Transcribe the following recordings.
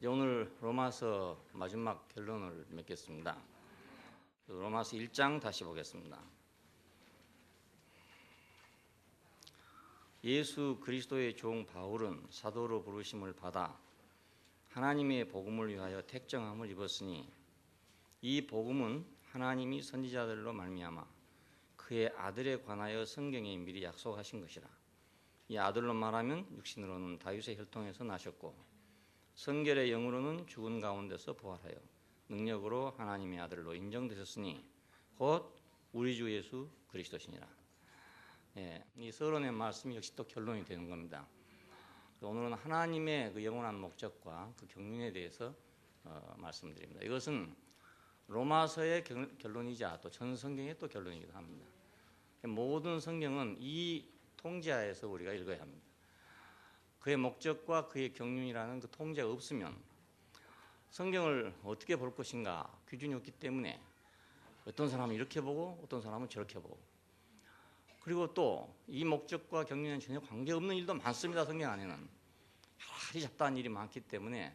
오늘 로마서 마지막 결론을 맺겠습니다. 로마서 1장 다시 보겠습니다. 예수 그리스도의 종 바울은 사도로 부르심을 받아 하나님의 복음을 위하여 택정함을 입었으니 이 복음은 하나님이 선지자들로 말미암아 그의 아들에 관하여 성경에 미리 약속하신 것이라. 이 아들로 말하면 육신으로는 다윗의 혈통에서 나셨고 성결의 영으로는 죽은 가운데서 부활하여 능력으로 하나님의 아들로 인정되셨으니 곧 우리 주 예수 그리스도시니라. 이 서론의 말씀이 역시 또 결론이 되는 겁니다. 오늘은 하나님의 그 영원한 목적과 그 경륜에 대해서 말씀드립니다. 이것은 로마서의 결론이자 또 전 성경의 또 결론이기도 합니다. 모든 성경은 이 통제하에서 우리가 읽어야 합니다. 그의 목적과 그의 경륜이라는 그 통제가 없으면 성경을 어떻게 볼 것인가 기준이 없기 때문에 어떤 사람은 이렇게 보고 어떤 사람은 저렇게 보고, 그리고 또 이 목적과 경륜에 전혀 관계없는 일도 많습니다. 성경 안에는 여러 가지 잡다한 일이 많기 때문에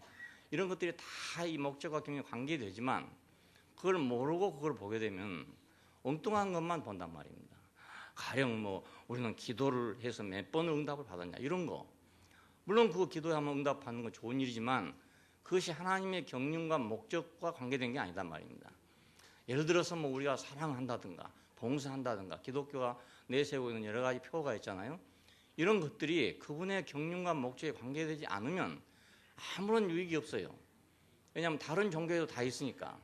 이런 것들이 다 이 목적과 경륜에 관계되지만 그걸 모르고 그걸 보게 되면 엉뚱한 것만 본단 말입니다. 가령 우리는 기도를 해서 몇 번을 응답을 받았냐 이런 거, 물론 그거 기도하면 응답받는 건 좋은 일이지만 그것이 하나님의 경륜과 목적과 관계된 게 아니단 말입니다. 예를 들어서 우리가 사랑한다든가 봉사한다든가 기독교가 내세우고 있는 여러 가지 표어가 있잖아요. 이런 것들이 그분의 경륜과 목적에 관계되지 않으면 아무런 유익이 없어요. 왜냐하면 다른 종교에도 다 있으니까.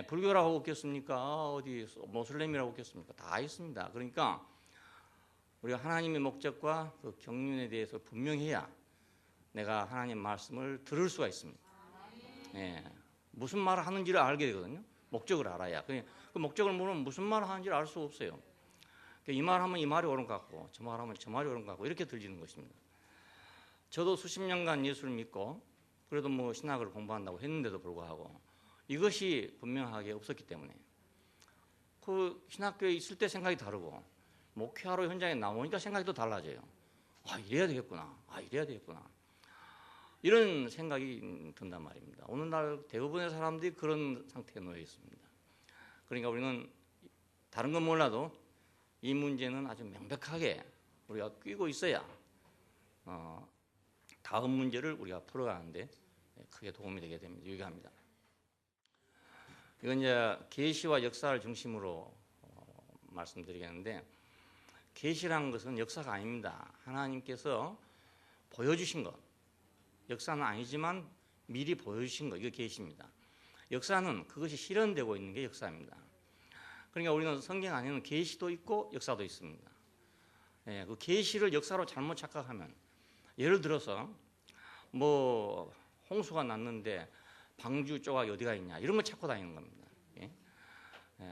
불교라고 없겠습니까? 어디 모슬렘이라고 없겠습니까? 다 있습니다. 그러니까 우리가 하나님의 목적과 그 경륜에 대해서 분명해야 내가 하나님 말씀을 들을 수가 있습니다. 무슨 말을 하는지를 알게 되거든요. 목적을 알아야. 그 목적을 모르면 무슨 말을 하는지를 알 수가 없어요. 이 말하면 이 말이 옳은 것 같고 저 말하면 저 말이 옳은 것 같고 이렇게 들리는 것입니다. 저도 수십 년간 예수를 믿고 그래도 신학을 공부한다고 했는데도 불구하고 이것이 분명하게 없었기 때문에 그 신학교에 있을 때 생각이 다르고 목회하러 현장에 나오니까 생각이 또 달라져요. 이래야 되겠구나. 이래야 되겠구나. 이런 생각이 든단 말입니다. 오늘날 대부분의 사람들이 그런 상태에 놓여 있습니다. 그러니까 우리는 다른 건 몰라도 이 문제는 아주 명백하게 우리가 끼고 있어야 다음 문제를 우리가 풀어가는데 크게 도움이 되게 됩니다. 유익합니다. 이건 이제 계시와 역사를 중심으로 말씀드리겠는데, 계시라는 것은 역사가 아닙니다. 하나님께서 보여주신 것, 역사는 아니지만 미리 보여주신 것, 이게 계시입니다. 역사는 그것이 실현되고 있는 게 역사입니다. 그러니까 우리는 성경 안에는 계시도 있고 역사도 있습니다. 그 계시를 역사로 잘못 착각하면, 예를 들어서 홍수가 났는데 방주 조각이 어디가 있냐 이런 걸 찾고 다니는 겁니다.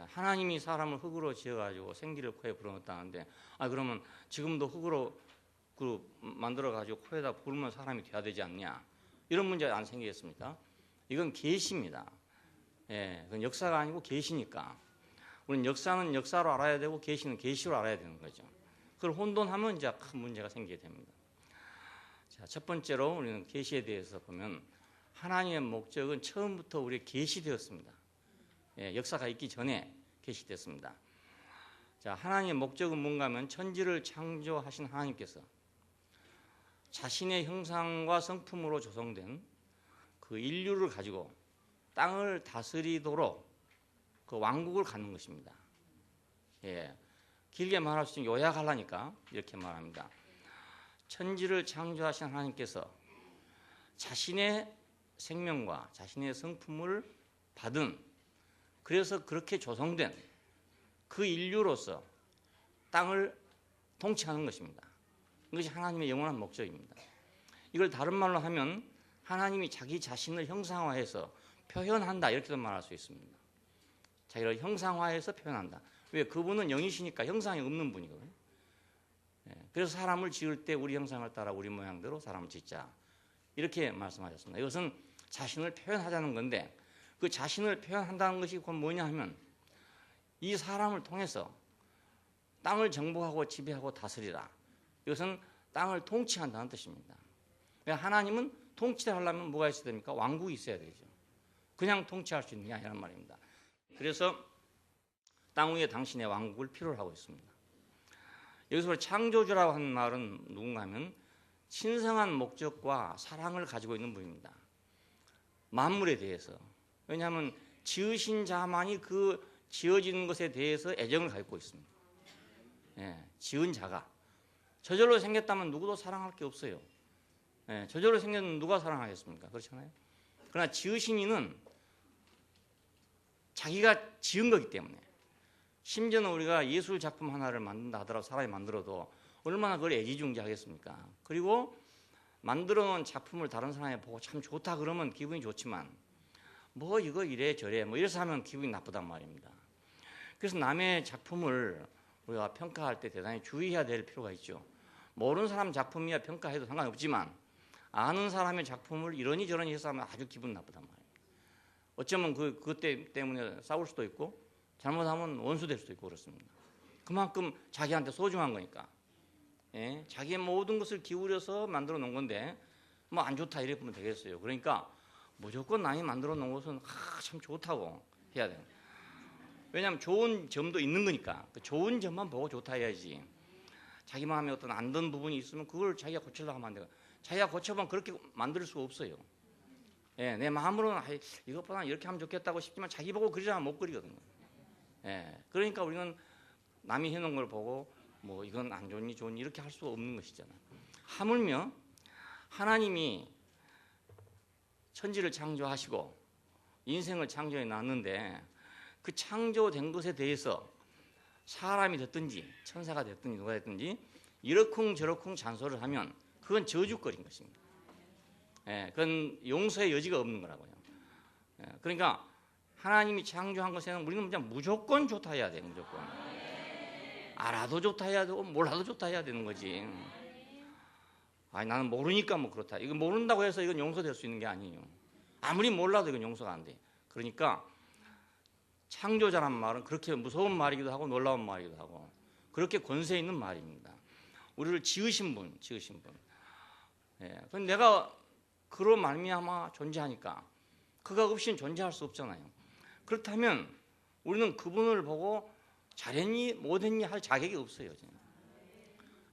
하나님이 사람을 흙으로 지어가지고 생기를 코에 불어넣었다는데 그러면 지금도 흙으로 만들어가지고 코에다 불면 사람이 돼야 되지 않냐, 이런 문제가 안 생기겠습니까? 이건 계시입니다. 그건 역사가 아니고 계시니까 우리는 역사는 역사로 알아야 되고 계시는 계시로 알아야 되는 거죠. 그걸 혼돈하면 이제 큰 문제가 생기게 됩니다. 자, 첫 번째로 우리는 계시에 대해서 보면 하나님의 목적은 처음부터 우리에 계시되었습니다. 역사가 있기 전에 계시됐습니다. 자, 하나님의 목적은 뭔가 하면 천지를 창조하신 하나님께서 자신의 형상과 성품으로 조성된 그 인류를 가지고 땅을 다스리도록 그 왕국을 갖는 것입니다. 길게 말할 수 있는 요약하려니까 이렇게 말합니다. 천지를 창조하신 하나님께서 자신의 생명과 자신의 성품을 받은, 그래서 그렇게 조성된 그 인류로서 땅을 통치하는 것입니다. 이것이 하나님의 영원한 목적입니다. 이걸 다른 말로 하면 하나님이 자기 자신을 형상화해서 표현한다, 이렇게도 말할 수 있습니다. 자기를 형상화해서 표현한다. 왜? 그분은 영이시니까 형상이 없는 분이거든요. 그래서 사람을 지을 때 우리 형상을 따라 우리 모양대로 사람을 짓자, 이렇게 말씀하셨습니다. 이것은 자신을 표현하자는 건데, 그 자신을 표현한다는 것이 곧 뭐냐 하면 이 사람을 통해서 땅을 정복하고 지배하고 다스리라. 이것은 땅을 통치한다는 뜻입니다. 하나님은 통치를 하려면 뭐가 있어야 됩니까? 왕국이 있어야 되죠. 그냥 통치할 수 있는 게 아니란 말입니다. 그래서 땅 위에 당신의 왕국을 필요로 하고 있습니다. 여기서 창조주라고 하는 말은 누군가 하면 신성한 목적과 사랑을 가지고 있는 분입니다. 만물에 대해서. 왜냐하면 지으신 자만이 그 지어지는 것에 대해서 애정을 갖고 있습니다. 예, 지은 자가. 저절로 생겼다면 누구도 사랑할 게 없어요. 예, 저절로 생겼는 누가 사랑하겠습니까? 그렇잖아요. 그러나 지으신 이는 자기가 지은 거기 때문에, 심지어는 우리가 예술 작품 하나를 만든다 하더라도, 사람이 만들어도 얼마나 그걸 애지중지하겠습니까? 그리고 만들어 놓은 작품을 다른 사람이 보고 참 좋다 그러면 기분이 좋지만, 뭐 이거 이래 저래 뭐 이래서 하면 기분이 나쁘단 말입니다. 그래서 남의 작품을 우리가 평가할 때 대단히 주의해야 될 필요가 있죠. 모르는 사람 작품이야 평가해도 상관없지만, 아는 사람의 작품을 이러니 저러니 해서 하면 아주 기분 나쁘단 말입니다. 어쩌면 그것 때문에 싸울 수도 있고, 잘못하면 원수 될 수도 있고 그렇습니다. 그만큼 자기한테 소중한 거니까. 예? 자기의 모든 것을 기울여서 만들어 놓은 건데 뭐 안 좋다 이래 보면 되겠어요. 그러니까 무조건 남이 만들어 놓은 것은 참 좋다고 해야 돼요. 왜냐하면 좋은 점도 있는 거니까. 그 좋은 점만 보고 좋다 해야지. 자기 마음에 어떤 안 든 부분이 있으면 그걸 자기가 고치려고 하면 안 돼요. 자기가 고쳐보면 그렇게 만들 수가 없어요. 예, 내 마음으로는 이것보다 이렇게 하면 좋겠다고 싶지만 자기 보고 그리자면 못 그리거든요. 예, 그러니까 우리는 남이 해놓은 걸 보고 뭐 이건 안 좋니 좋니 이렇게 할 수가 없는 것이잖아요. 하물며 하나님이 천지를 창조하시고 인생을 창조해 놨는데, 그 창조된 것에 대해서 사람이 됐든지 천사가 됐든지 누가 됐든지 이러쿵저러쿵 잔소리를 하면 그건 저주거리인 것입니다. 예, 그건 용서의 여지가 없는 거라고요. 예, 그러니까 하나님이 창조한 것에는 우리는 그냥 무조건 좋다 해야 돼요. 무조건. 알아도 좋다 해야 되고 몰라도 좋다 해야 되는 거지. 아니 나는 모르니까 뭐 그렇다. 이거 모른다고 해서 이건 용서될 수 있는 게 아니에요. 아무리 몰라도 이건 용서가 안 돼. 그러니까 창조자란 말은 그렇게 무서운 말이기도 하고 놀라운 말이기도 하고 그렇게 권세 있는 말입니다. 우리를 지으신 분. 예, 근데 내가 그로 말미암아 존재하니까 그가 없이는 존재할 수 없잖아요. 그렇다면 우리는 그분을 보고 잘했니 못했니 할 자격이 없어요.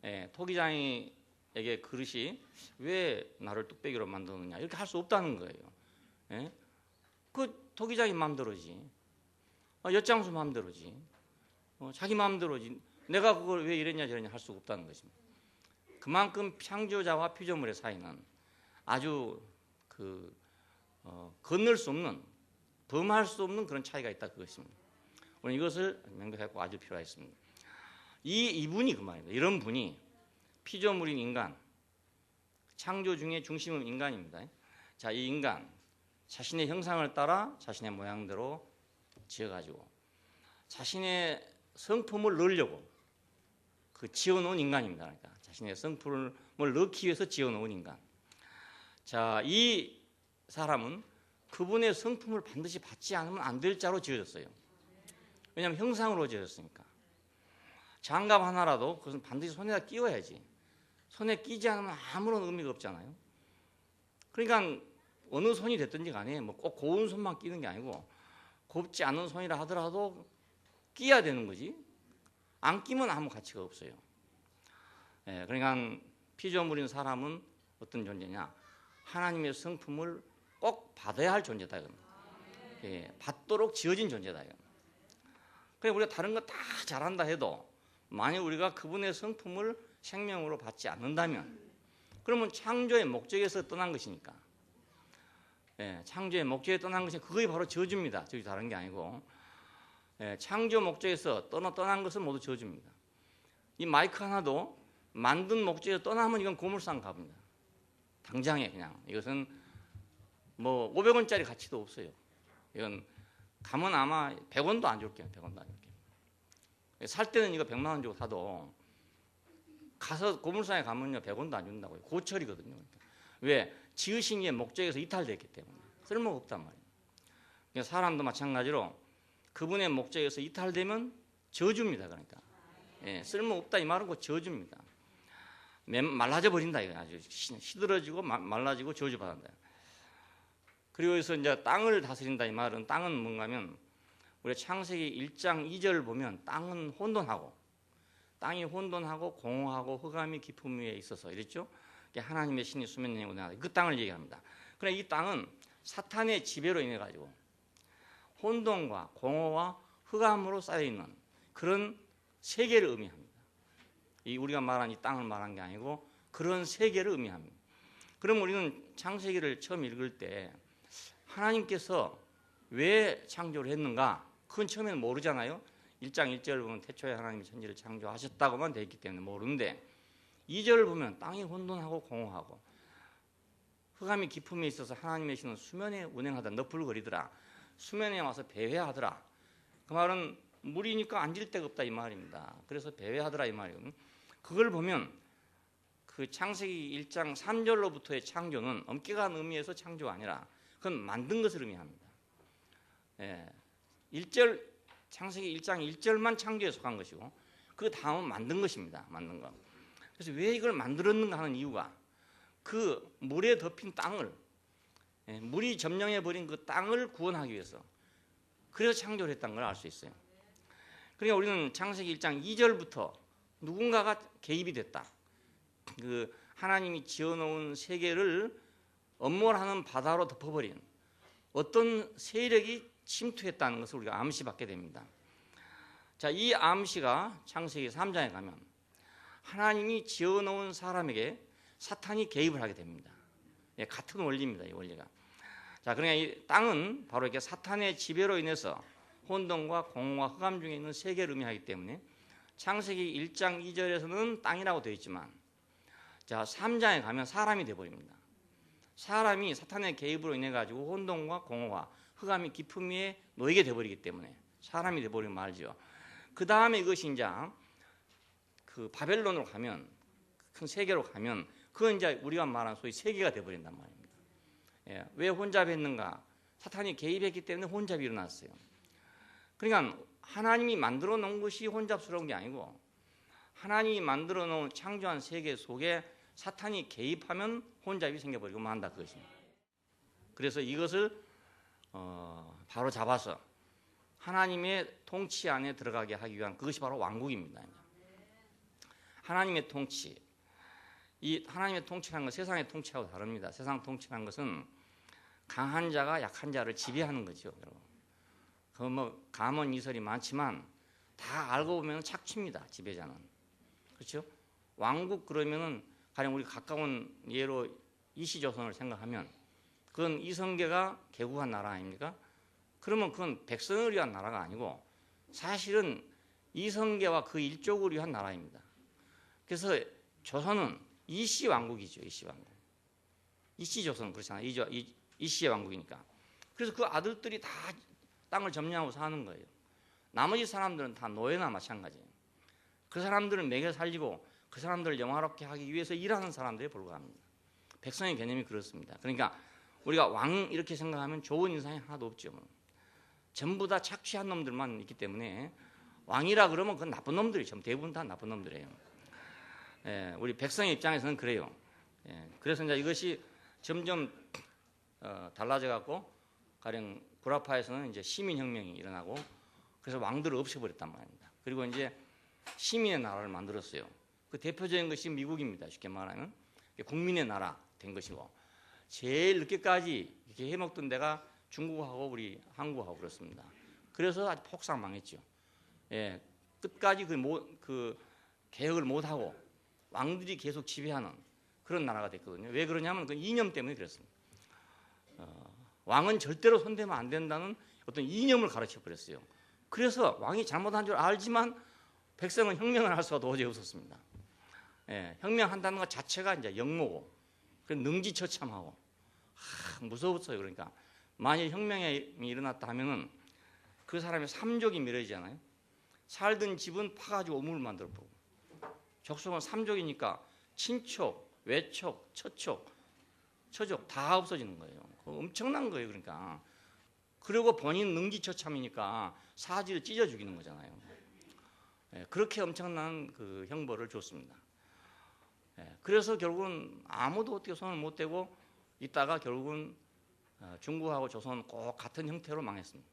예, 토기장이에게 그릇이 왜 나를 뚝배기로 만드느냐 이렇게 할 수 없다는 거예요. 예? 그 토기장이 마음대로지. 엿장수 마음대로지. 자기 마음대로지. 내가 그걸 왜 이랬냐 저랬냐 할 수가 없다는 것입니다. 그만큼 창조자와 피조물의 사이는 아주 건널 수 없는, 범할 수 없는 그런 차이가 있다 그것입니다. 오늘 이것을 명백하게 아주 필요하겠습니다. 이분이 그 말입니다. 이런 분이 피조물인 인간, 창조 중에 중심은 인간입니다. 자, 이 인간 자신의 형상을 따라 자신의 모양대로 지어가지고 자신의 성품을 넣으려고 지어놓은 인간입니다. 그러니까 자신의 성품을 넣기 위해서 지어놓은 인간. 자, 이 사람은 그분의 성품을 반드시 받지 않으면 안 될 자로 지어졌어요. 왜냐하면 형상으로 지어졌으니까. 장갑 하나라도 그것은 반드시 손에다 끼워야지. 손에 끼지 않으면 아무런 의미가 없잖아요. 그러니까 어느 손이 됐든지 간에 뭐 꼭 고운 손만 끼는 게 아니고 곱지 않은 손이라 하더라도 끼야 되는 거지. 안 끼면 아무 가치가 없어요. 예, 그러니까 피조물인 사람은 어떤 존재냐? 하나님의 성품을 꼭 받아야 할 존재다. 예, 받도록 지어진 존재다. 그래 우리가 다른 거 다 잘한다 해도 만약 우리가 그분의 성품을 생명으로 받지 않는다면 그러면 창조의 목적에서 떠난 것이니까. 예, 창조의 목적에 떠난 것이 그게 바로 저주입니다. 저주 다른 게 아니고. 예, 창조 목적에서 떠난 것은 모두 저주입니다. 이 마이크 하나도 만든 목적에서 떠나면 이건 고물상 값입니다. 당장에 그냥 이것은 뭐 500원짜리 가치도 없어요. 이건 가면 아마 100원도 안 줄게요. 100원도 안 줄게요. 살 때는 이거 100만 원 주고 사도 가서 고물상에 가면요 100원도 안 준다고요. 고철이거든요. 그러니까. 왜? 지으신 이의 목적에서 이탈됐기 때문에 쓸모가 없단 말이에요. 그러니까 사람도 마찬가지로 그분의 목적에서 이탈되면 저주입니다. 그러니까 예, 쓸모없다 이 말은 그 저주입니다. 말라져 버린다 이거 아주 시들어지고 말라지고 저주받는다. 그리고 여기서 이제 땅을 다스린다 이 말은 땅은 뭔가면 우리 창세기 1장 2절 보면 땅은 혼돈하고 땅이 혼돈하고 공허하고 흑암이 깊음 위에 있어서 이랬죠. 하나님의 신이 수면에 운행하다 그 땅을 얘기합니다. 그러나 이 땅은 사탄의 지배로 인해 가지고 혼돈과 공허와 흑암으로 쌓여 있는 그런 세계를 의미합니다. 이 우리가 말한 이 땅을 말한 게 아니고 그런 세계를 의미합니다. 그럼 우리는 창세기를 처음 읽을 때 하나님께서 왜 창조를 했는가? 그건 처음에는 모르잖아요. 1장 1절을 보면 태초에 하나님이 천지를 창조하셨다고만 되어 있기 때문에 모르는데 2절을 보면 땅이 혼돈하고 공허하고 흑암이 깊음에 있어서 하나님의 신은 수면에 운행하다 너풀거리더라. 수면에 와서 배회하더라. 그 말은 물이니까 앉을 데가 없다 이 말입니다. 그래서 배회하더라 이 말이거든요. 그걸 보면 그 창세기 1장 3절로부터의 창조는 엄격한 의미에서 창조가 아니라 그건 만든 것을 의미합니다. 1절 창세기 1장 1절만 창조에 속한 것이고 그 다음은 만든 것입니다. 만든 거. 그래서 왜 이걸 만들었는가 하는 이유가 그 물에 덮인 땅을 물이 점령해 버린 그 땅을 구원하기 위해서 그래서 창조를 했다는 걸 알 수 있어요. 그러니까 우리는 창세기 1장 2절부터 누군가가 개입이 됐다. 그 하나님이 지어놓은 세계를 엄몰하는 바다로 덮어버린 어떤 세력이 침투했다는 것을 우리가 암시받게 됩니다. 자, 이 암시가 창세기 3장에 가면 하나님이 지어놓은 사람에게 사탄이 개입을 하게 됩니다. 같은 원리입니다. 이 원리가. 자, 그러니까 이 땅은 바로 이렇게 사탄의 지배로 인해서 혼돈과 공허와 흑암 중에 있는 세계를 의미하기 때문에 창세기 1장 2절에서는 땅이라고 되어 있지만 자 3장에 가면 사람이 되어버립니다. 사람이 사탄의 개입으로 인해 가지고 혼돈과 공허와 흑암이 깊음 위에 놓이게 되어버리기 때문에 사람이 되어버리면 말이죠. 그 다음에 이것이 이제 그 바벨론으로 가면 큰 세계로 가면 그건 이제 우리가 말하는 소위 세계가 되어버린단 말입니다. 왜 혼잡했는가? 사탄이 개입했기 때문에 혼잡이 일어났어요. 그러니까 하나님이 만들어 놓은 것이 혼잡스러운 게 아니고 하나님이 만들어 놓은 창조한 세계 속에 사탄이 개입하면 혼잡이 생겨버리고 만다 그것입니다. 그래서 이것을 바로 잡아서 하나님의 통치 안에 들어가게 하기 위한 그것이 바로 왕국입니다. 하나님의 통치. 이 하나님의 통치라는 건 세상의 통치하고 다릅니다. 세상 통치라는 것은 강한 자가 약한 자를 지배하는 거죠. 그 뭐 감언 이설이 많지만 다 알고 보면 착취입니다. 지배자는. 그렇죠? 왕국 그러면은 가령 우리 가까운 예로 이시조선을 생각하면 그건 이성계가 개국한 나라 아닙니까? 그러면 그건 백성을 위한 나라가 아니고 사실은 이성계와 그 일족을 위한 나라입니다. 그래서 조선은 이씨 왕국이죠. 이씨 왕국. 이씨조선 그렇잖아요. 이씨의 왕국이니까. 그래서 그 아들들이 다 땅을 점령하고 사는 거예요. 나머지 사람들은 다 노예나 마찬가지예요. 그 사람들을 먹여 살리고 그 사람들을 영화롭게 하기 위해서 일하는 사람들에 불과합니다. 백성의 개념이 그렇습니다. 그러니까 우리가 왕 이렇게 생각하면 좋은 인상이 하나도 없죠. 전부 다 착취한 놈들만 있기 때문에 왕이라 그러면 그건 나쁜 놈들이죠. 대부분 다 나쁜 놈들이에요. 우리 백성의 입장에서는 그래요. 그래서 이제 이것이 점점 달라져 갖고 가령 구라파에서는 이제 시민혁명이 일어나고 그래서 왕들을 없애버렸단 말입니다. 그리고 이제 시민의 나라를 만들었어요. 그 대표적인 것이 미국입니다. 쉽게 말하면 국민의 나라 된 것이고 제일 늦게까지 이렇게 해먹던 데가 중국하고 우리 한국하고 그렇습니다. 그래서 아주 폭삭 망했죠. 끝까지 그 개혁을 못하고 왕들이 계속 지배하는 그런 나라가 됐거든요. 왜 그러냐면 그 이념 때문에 그렇습니다. 왕은 절대로 손대면 안 된다는 어떤 이념을 가르쳐 버렸어요. 그래서 왕이 잘못한 줄 알지만 백성은 혁명을 할 수가 도저히 없었습니다. 혁명한다는 것 자체가 이제 역모고, 능지처참하고, 무서웠어요. 그러니까 만일 혁명이 일어났다 하면은 그 사람의 삼족이 미뤄지잖아요. 살던 집은 파가지고 우물을 만들어 보고, 족속은 삼족이니까 친척, 외척, 처척, 처족 다 없어지는 거예요. 엄청난 거예요. 그러니까 그리고 본인 능지처참이니까 사지를 찢어 죽이는 거잖아요. 그렇게 엄청난 그 형벌을 줬습니다. 그래서 결국은 아무도 어떻게 손을 못 대고 있다가 결국은 중국하고 조선은 꼭 같은 형태로 망했습니다.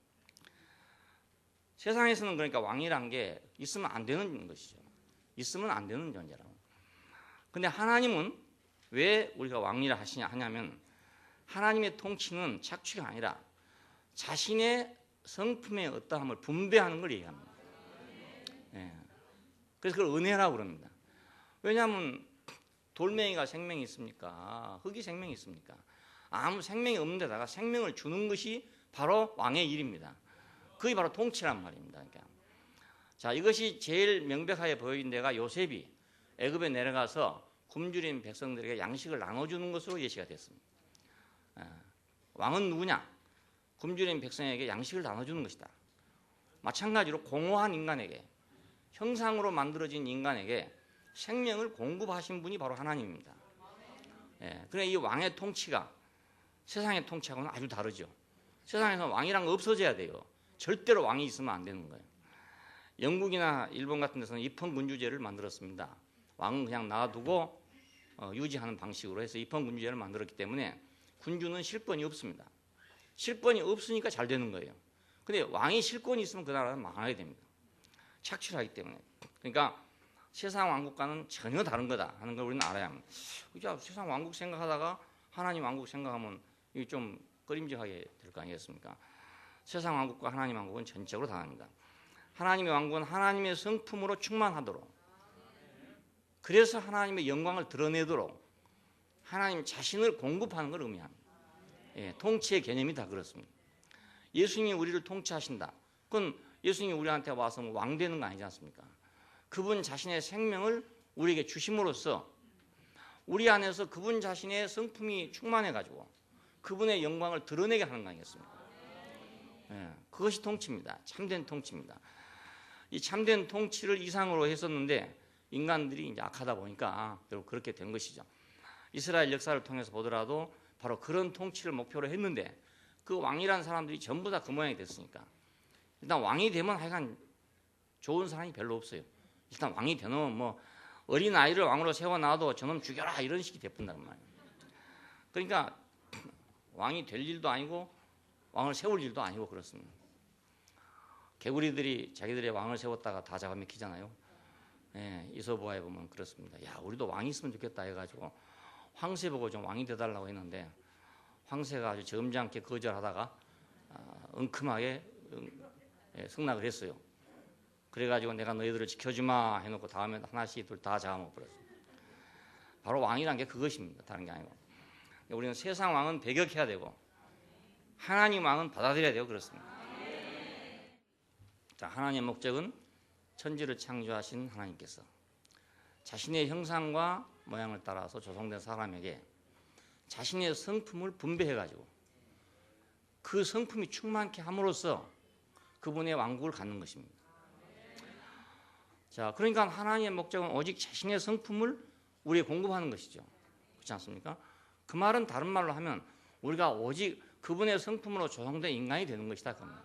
세상에서는 그러니까 왕이란 게 있으면 안 되는 것이죠. 있으면 안 되는 존재라고. 근데 하나님은 왜 우리가 왕이라 하냐면 하나님의 통치는 착취가 아니라 자신의 성품의 어떠함을 분배하는 걸 얘기합니다. 예. 그래서 그걸 은혜라고 그럽니다. 왜냐하면 돌멩이가 생명이 있습니까? 흙이 생명이 있습니까? 아무 생명이 없는 데다가 생명을 주는 것이 바로 왕의 일입니다. 그게 바로 통치란 말입니다. 그러니까. 자, 이것이 제일 명백하게 보여진 데가 요셉이 애굽에 내려가서 굶주린 백성들에게 양식을 나눠주는 것으로 예시가 됐습니다. 왕은 누구냐? 굶주린 백성에게 양식을 나눠주는 것이다. 마찬가지로 공허한 인간에게, 형상으로 만들어진 인간에게 생명을 공급하신 분이 바로 하나님입니다. 그러나 이 왕의 통치가 세상의 통치하고는 아주 다르죠. 세상에서 왕이란 거 없어져야 돼요. 절대로 왕이 있으면 안 되는 거예요. 영국이나 일본 같은 데서는 입헌군주제를 만들었습니다. 왕은 그냥 놔두고 유지하는 방식으로 해서 입헌군주제를 만들었기 때문에 군주는 실권이 없습니다. 실권이 없으니까 잘 되는 거예요. 근데 왕이 실권이 있으면 그 나라는 망하게 됩니다. 착취를 하기 때문에. 그러니까 세상 왕국과는 전혀 다른 거다 하는 걸 우리는 알아야 합니다. 세상 왕국 생각하다가 하나님 왕국 생각하면 이게 좀 꺼림직하게 될 거 아니겠습니까? 세상 왕국과 하나님 왕국은 전적으로 다릅니다. 하나님의 왕국은 하나님의 성품으로 충만하도록, 그래서 하나님의 영광을 드러내도록 하나님 자신을 공급하는 걸 의미합니다. 통치의 개념이 다 그렇습니다. 예수님이 우리를 통치하신다. 그건 예수님이 우리한테 와서 왕 되는 거 아니지 않습니까? 그분 자신의 생명을 우리에게 주심으로써 우리 안에서 그분 자신의 성품이 충만해가지고 그분의 영광을 드러내게 하는 거 아니겠습니까? 그것이 통치입니다. 참된 통치입니다. 이 참된 통치를 이상으로 했었는데 인간들이 이제 악하다 보니까 결국 그렇게 된 것이죠. 이스라엘 역사를 통해서 보더라도 바로 그런 통치를 목표로 했는데 그 왕이라는 사람들이 전부 다 그 모양이 됐으니까 일단 왕이 되면 하여간 좋은 사람이 별로 없어요. 일단 왕이 되면 뭐 어린 아이를 왕으로 세워놔도 저놈 죽여라 이런 식이 돼본다는 말이에요. 그러니까 왕이 될 일도 아니고 왕을 세울 일도 아니고 그렇습니다. 개구리들이 자기들의 왕을 세웠다가 다 잡아먹히잖아요. 이소부화에 보면 그렇습니다. 야, 우리도 왕이 있으면 좋겠다 해가지고 황새 보고 좀 왕이 돼달라고 했는데 황새가 아주 점잖게 거절하다가 엉큼하게 승낙을 했어요. 그래가지고 내가 너희들을 지켜주마 해놓고 다음에 하나씩 둘 다 잡아먹어버렸어요. 바로 왕이란 게 그것입니다. 다른 게 아니고. 우리는 세상 왕은 배격해야 되고 하나님 왕은 받아들여야 되고 그렇습니다. 자, 하나님의 목적은 천지를 창조하신 하나님께서 자신의 형상과 모양을 따라서 조성된 사람에게 자신의 성품을 분배해가지고 그 성품이 충만케 함으로써 그분의 왕국을 갖는 것입니다. 자, 그러니까 하나님의 목적은 오직 자신의 성품을 우리에게 공급하는 것이죠. 그렇지 않습니까? 그 말은 다른 말로 하면 우리가 오직 그분의 성품으로 조성된 인간이 되는 것이다. 그겁니다.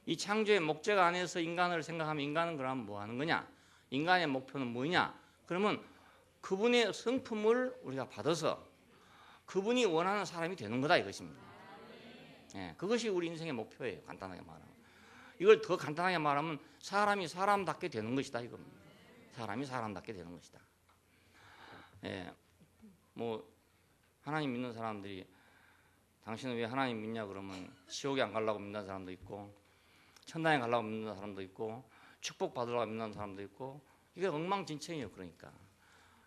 이 창조의 목적 안에서 인간을 생각하면 인간은 그러면 뭐 하는 거냐? 인간의 목표는 뭐냐? 그러면 그분의 성품을 우리가 받아서 그분이 원하는 사람이 되는 거다 이것입니다. 그것이 우리 인생의 목표예요. 간단하게 말하면. 이걸 더 간단하게 말하면 사람이 사람답게 되는 것이다 이겁니다. 사람이 사람답게 되는 것이다. 뭐 하나님 믿는 사람들이 당신은 왜 하나님 믿냐 그러면 지옥에 안 가려고 믿는 사람도 있고 천당에 가려고 믿는 사람도 있고 축복 받으려고 믿는 사람도 있고 이게 엉망진창이에요. 그러니까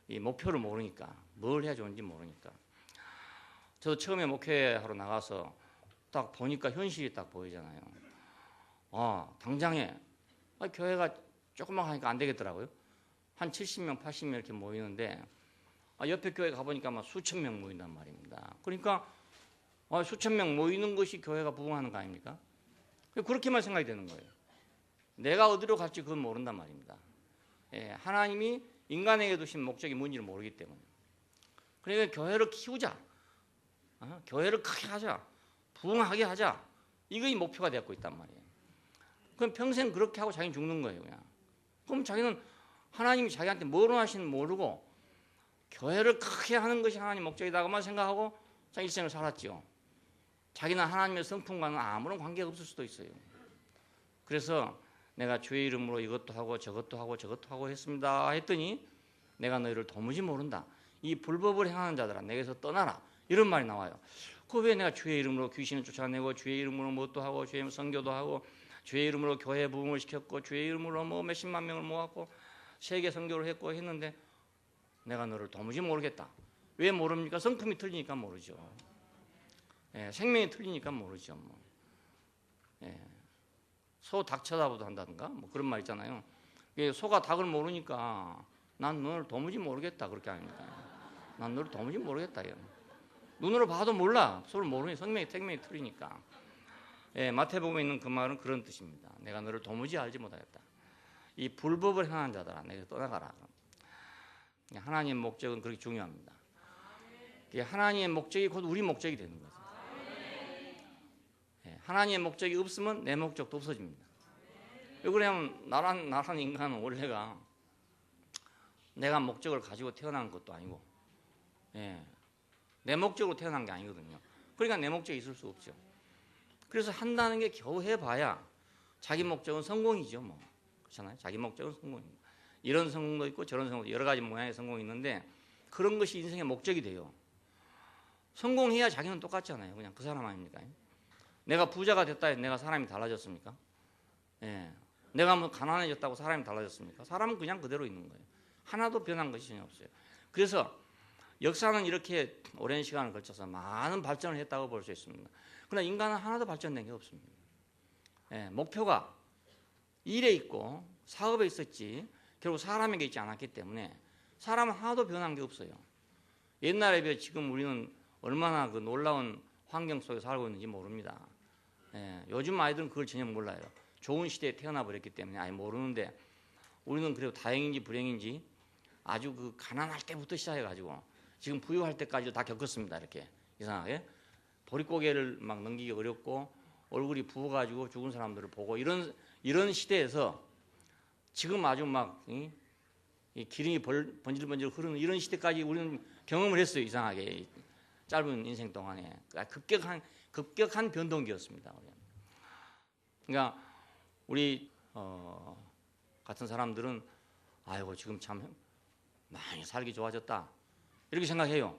이 목표를 모르니까 뭘 해야 좋은지 모르니까. 저도 처음에 목회하러 나가서 딱 보니까 현실이 딱 보이잖아요. 당장에 교회가 조금만 하니까 안 되겠더라고요. 한 70명, 80명 이렇게 모이는데 옆에 교회 가보니까 막 수천 명 모인단 말입니다. 그러니까 수천 명 모이는 것이 교회가 부흥하는 거 아닙니까? 그렇게만 생각이 되는 거예요. 내가 어디로 갈지 그건 모른단 말입니다. 하나님이 인간에게 두신 목적이 뭔지를 모르기 때문에. 그러니까 교회를 키우자. 교회를 크게 하자. 부흥하게 하자. 이거 이 목표가 되고 있단 말이에요. 그럼 평생 그렇게 하고 자기는 죽는 거예요. 그냥. 그럼 자기는 하나님이 자기한테 뭘 원하시는지 모르고 교회를 크게 하는 것이 하나님 목적이다고만 생각하고 자 일생을 살았죠. 자기는 하나님의 성품과는 아무런 관계가 없을 수도 있어요. 그래서 내가 주의 이름으로 이것도 하고 저것도 하고 저것도 하고 했습니다 했더니 내가 너희를 도무지 모른다. 이 불법을 행하는 자들아 내게서 떠나라. 이런 말이 나와요. 그 왜 내가 주의 이름으로 귀신을 쫓아내고 주의 이름으로 뭣도 하고 주의 이름으로 선교도 하고 주의 이름으로 교회 부흥을 시켰고 주의 이름으로 뭐 몇십만 명을 모았고 세계 선교를 했고 했는데 내가 너를 도무지 모르겠다. 왜 모릅니까? 성품이 틀리니까 모르죠. 예, 생명이 틀리니까 모르죠. 뭐. 예, 소 닭 쳐다보도 한다든가 뭐 그런 말 있잖아요. 소가 닭을 모르니까 난 너를 도무지 모르겠다 그렇게 합니다. 난 너를 도무지 모르겠다. 눈으로 봐도 몰라. 소를 모르니 생명이 틀리니까. 예, 마태복음에 있는 그 말은 그런 뜻입니다. 내가 너를 도무지 알지 못하겠다. 이 불법을 행하는 자들아 내게 떠나가라. 하나님의 목적은 그렇게 중요합니다. 하나님의 목적이 곧 우리 목적이 되는 거죠. 예, 하나님의 목적이 없으면 내 목적도 없어집니다. 왜 그러냐면 나란 인간은 원래가 내가 목적을 가지고 태어난 것도 아니고 예, 내 목적으로 태어난 게 아니거든요. 그러니까 내 목적이 있을 수 없죠. 그래서 한다는 게 겨우 해봐야 자기 목적은 성공이죠. 뭐 그렇잖아요. 자기 목적은 성공입니다. 이런 성공도 있고 저런 성공도 여러 가지 모양의 성공이 있는데 그런 것이 인생의 목적이 돼요. 성공해야 자기는 똑같잖아요. 그냥 그 사람 아닙니까? 내가 부자가 됐다 해서 내가 사람이 달라졌습니까? 예. 내가 뭐 가난해졌다고 사람이 달라졌습니까? 사람은 그냥 그대로 있는 거예요. 하나도 변한 것이 전혀 없어요. 그래서 역사는 이렇게 오랜 시간을 걸쳐서 많은 발전을 했다고 볼 수 있습니다. 그러나 인간은 하나도 발전된 게 없습니다. 예. 목표가 일에 있고 사업에 있었지 결국 사람에게 있지 않았기 때문에 사람은 하나도 변한 게 없어요. 옛날에 비해 지금 우리는 얼마나 그 놀라운 환경 속에 살고 있는지 모릅니다. 예, 요즘 아이들은 그걸 전혀 몰라요. 좋은 시대에 태어나 버렸기 때문에 아예 모르는데 우리는 그래도 다행인지 불행인지 아주 그 가난할 때부터 시작해가지고 지금 부유할 때까지도 다 겪었습니다. 이렇게 이상하게 보릿고개를 막 넘기기 어렵고 얼굴이 부어가지고 죽은 사람들을 보고 이런 시대에서 지금 아주 막 이 기름이 번질번질 흐르는 이런 시대까지 우리는 경험을 했어요. 이상하게 짧은 인생 동안에 급격한 변동기였습니다. 그러니까 우리 같은 사람들은 아이고 지금 참 많이 살기 좋아졌다 이렇게 생각해요.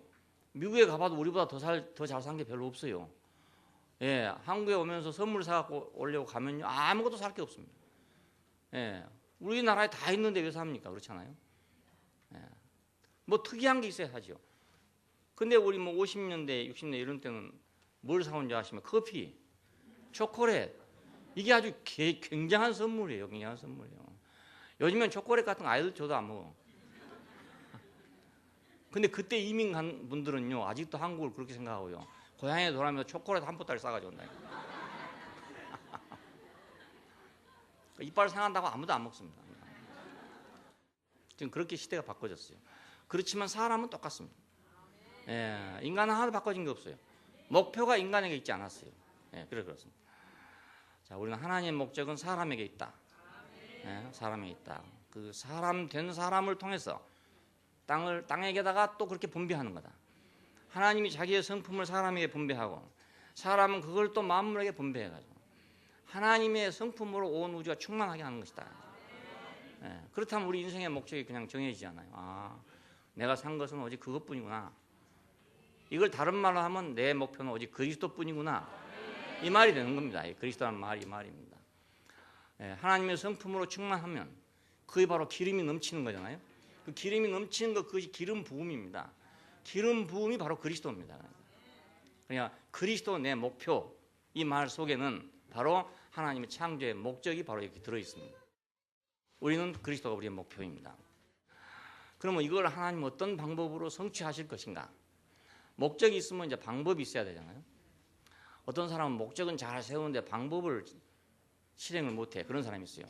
미국에 가봐도 우리보다 더 잘 산 게 별로 없어요. 예, 한국에 오면서 선물 사갖고 오려고 가면요 아무것도 살 게 없습니다. 예, 우리나라에 다 있는데 왜 삽니까? 그렇잖아요. 예, 뭐 특이한 게 있어야 하죠. 근데 우리 뭐 50년대, 60년대 이런 때는 뭘 사온 줄 아시면 커피, 초콜릿 이게 아주 굉장한 선물이에요. 굉장한 선물이에요. 요즘엔 초콜릿 같은 거 아이들 줘도 안 먹어. 근데 그때 이민 간 분들은요 아직도 한국을 그렇게 생각하고요. 고향에 돌아오면서 초콜릿 한 포따리 싸가지고 온다. 이빨 상한다고 아무도 안 먹습니다. 지금 그렇게 시대가 바꿔졌어요. 그렇지만 사람은 똑같습니다. 예, 인간은 하나도 바꿔진 게 없어요. 목표가 인간에게 있지 않았어요. 예, 그렇습니다. 자, 우리는 하나님의 목적은 사람에게 있다. 예, 사람에게 있다. 그 사람 된 사람을 통해서 땅에게다가 또 그렇게 분배하는 거다. 하나님이 자기의 성품을 사람에게 분배하고 사람은 그걸 또 만물에게 분배해가지고 하나님의 성품으로 온 우주가 충만하게 하는 것이다. 예, 그렇다면 우리 인생의 목적이 그냥 정해지지 않아요. 아, 내가 산 것은 오직 그것뿐이구나. 이걸 다른 말로 하면 내 목표는 오직 그리스도뿐이구나. 이 말이 되는 겁니다. 그리스도라는 말이 이 말입니다. 예, 하나님의 성품으로 충만하면 그게 바로 기름이 넘치는 거잖아요. 그 기름이 넘치는 것 그것이 기름 부음입니다. 기름 부음이 바로 그리스도입니다. 그러니까 그리스도 내 목표 이 말 속에는 바로 하나님의 창조의 목적이 바로 이렇게 들어 있습니다. 우리는 그리스도가 우리의 목표입니다. 그러면 이걸 하나님 어떤 방법으로 성취하실 것인가? 목적이 있으면 이제 방법이 있어야 되잖아요. 어떤 사람은 목적은 잘 세우는데 방법을 실행을 못해. 그런 사람이 있어요.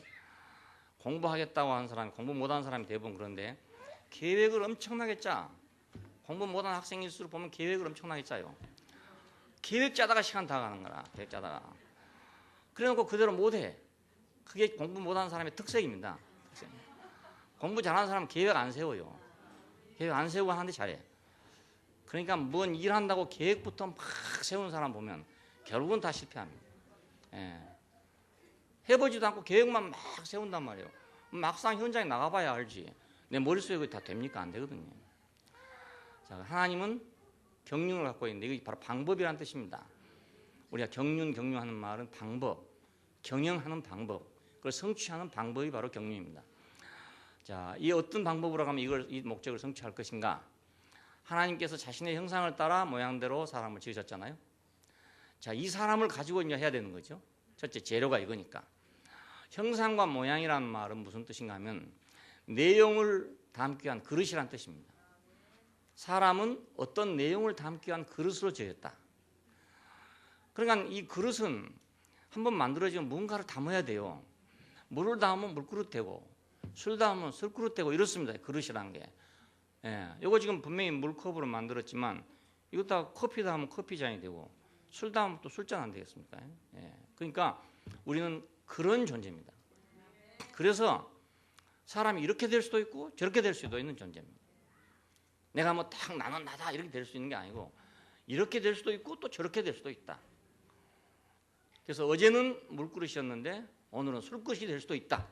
공부하겠다고 하는 사람이 공부 못하는 사람이 대부분 그런데 계획을 엄청나게 짜. 공부 못하는 학생일수록 보면 계획을 엄청나게 짜요. 계획 짜다가 시간 다 가는 거라. 계획 짜다가. 그래놓고 그대로 못해. 그게 공부 못하는 사람의 특색입니다. 공부 잘하는 사람은 계획 안 세워요. 계획 안 세우고 하는데 잘해. 그러니까 뭔 일한다고 계획부터 막 세우는 사람 보면 결국은 다 실패합니다. 예. 해보지도 않고 계획만 막 세운단 말이에요. 막상 현장에 나가봐야 알지. 내 머릿속에 그게 다 됩니까? 안 되거든요. 자, 하나님은 경륜을 갖고 있는데 이게 바로 방법이라는 뜻입니다. 우리가 경륜하는 말은 방법, 경영하는 방법, 그걸 성취하는 방법이 바로 경륜입니다. 자, 이 어떤 방법으로 가면 이 목적을 성취할 것인가? 하나님께서 자신의 형상을 따라 모양대로 사람을 지으셨잖아요. 자, 이 사람을 가지고 이제 해야 되는 거죠. 첫째, 재료가 이거니까. 형상과 모양이라는 말은 무슨 뜻인가 하면 내용을 담기 위한 그릇이라는 뜻입니다. 사람은 어떤 내용을 담기 위한 그릇으로 지었다. 그러니까 이 그릇은 한번 만들어지면 뭔가를 담아야 돼요. 물을 담으면 물그릇 되고 술 담으면 술그릇 되고 이렇습니다. 그릇이라는 게. 예, 이거 지금 분명히 물컵으로 만들었지만 이거 다 커피 담으면 커피잔이 되고 술 담으면 또 술잔 안 되겠습니까? 예, 그러니까 우리는 그런 존재입니다. 그래서 사람이 이렇게 될 수도 있고 저렇게 될 수도 있는 존재입니다. 내가 뭐 딱 나는 나다 이렇게 될 수 있는 게 아니고 이렇게 될 수도 있고 또 저렇게 될 수도 있다. 그래서 어제는 물그릇이었는데 오늘은 술그릇이 될 수도 있다.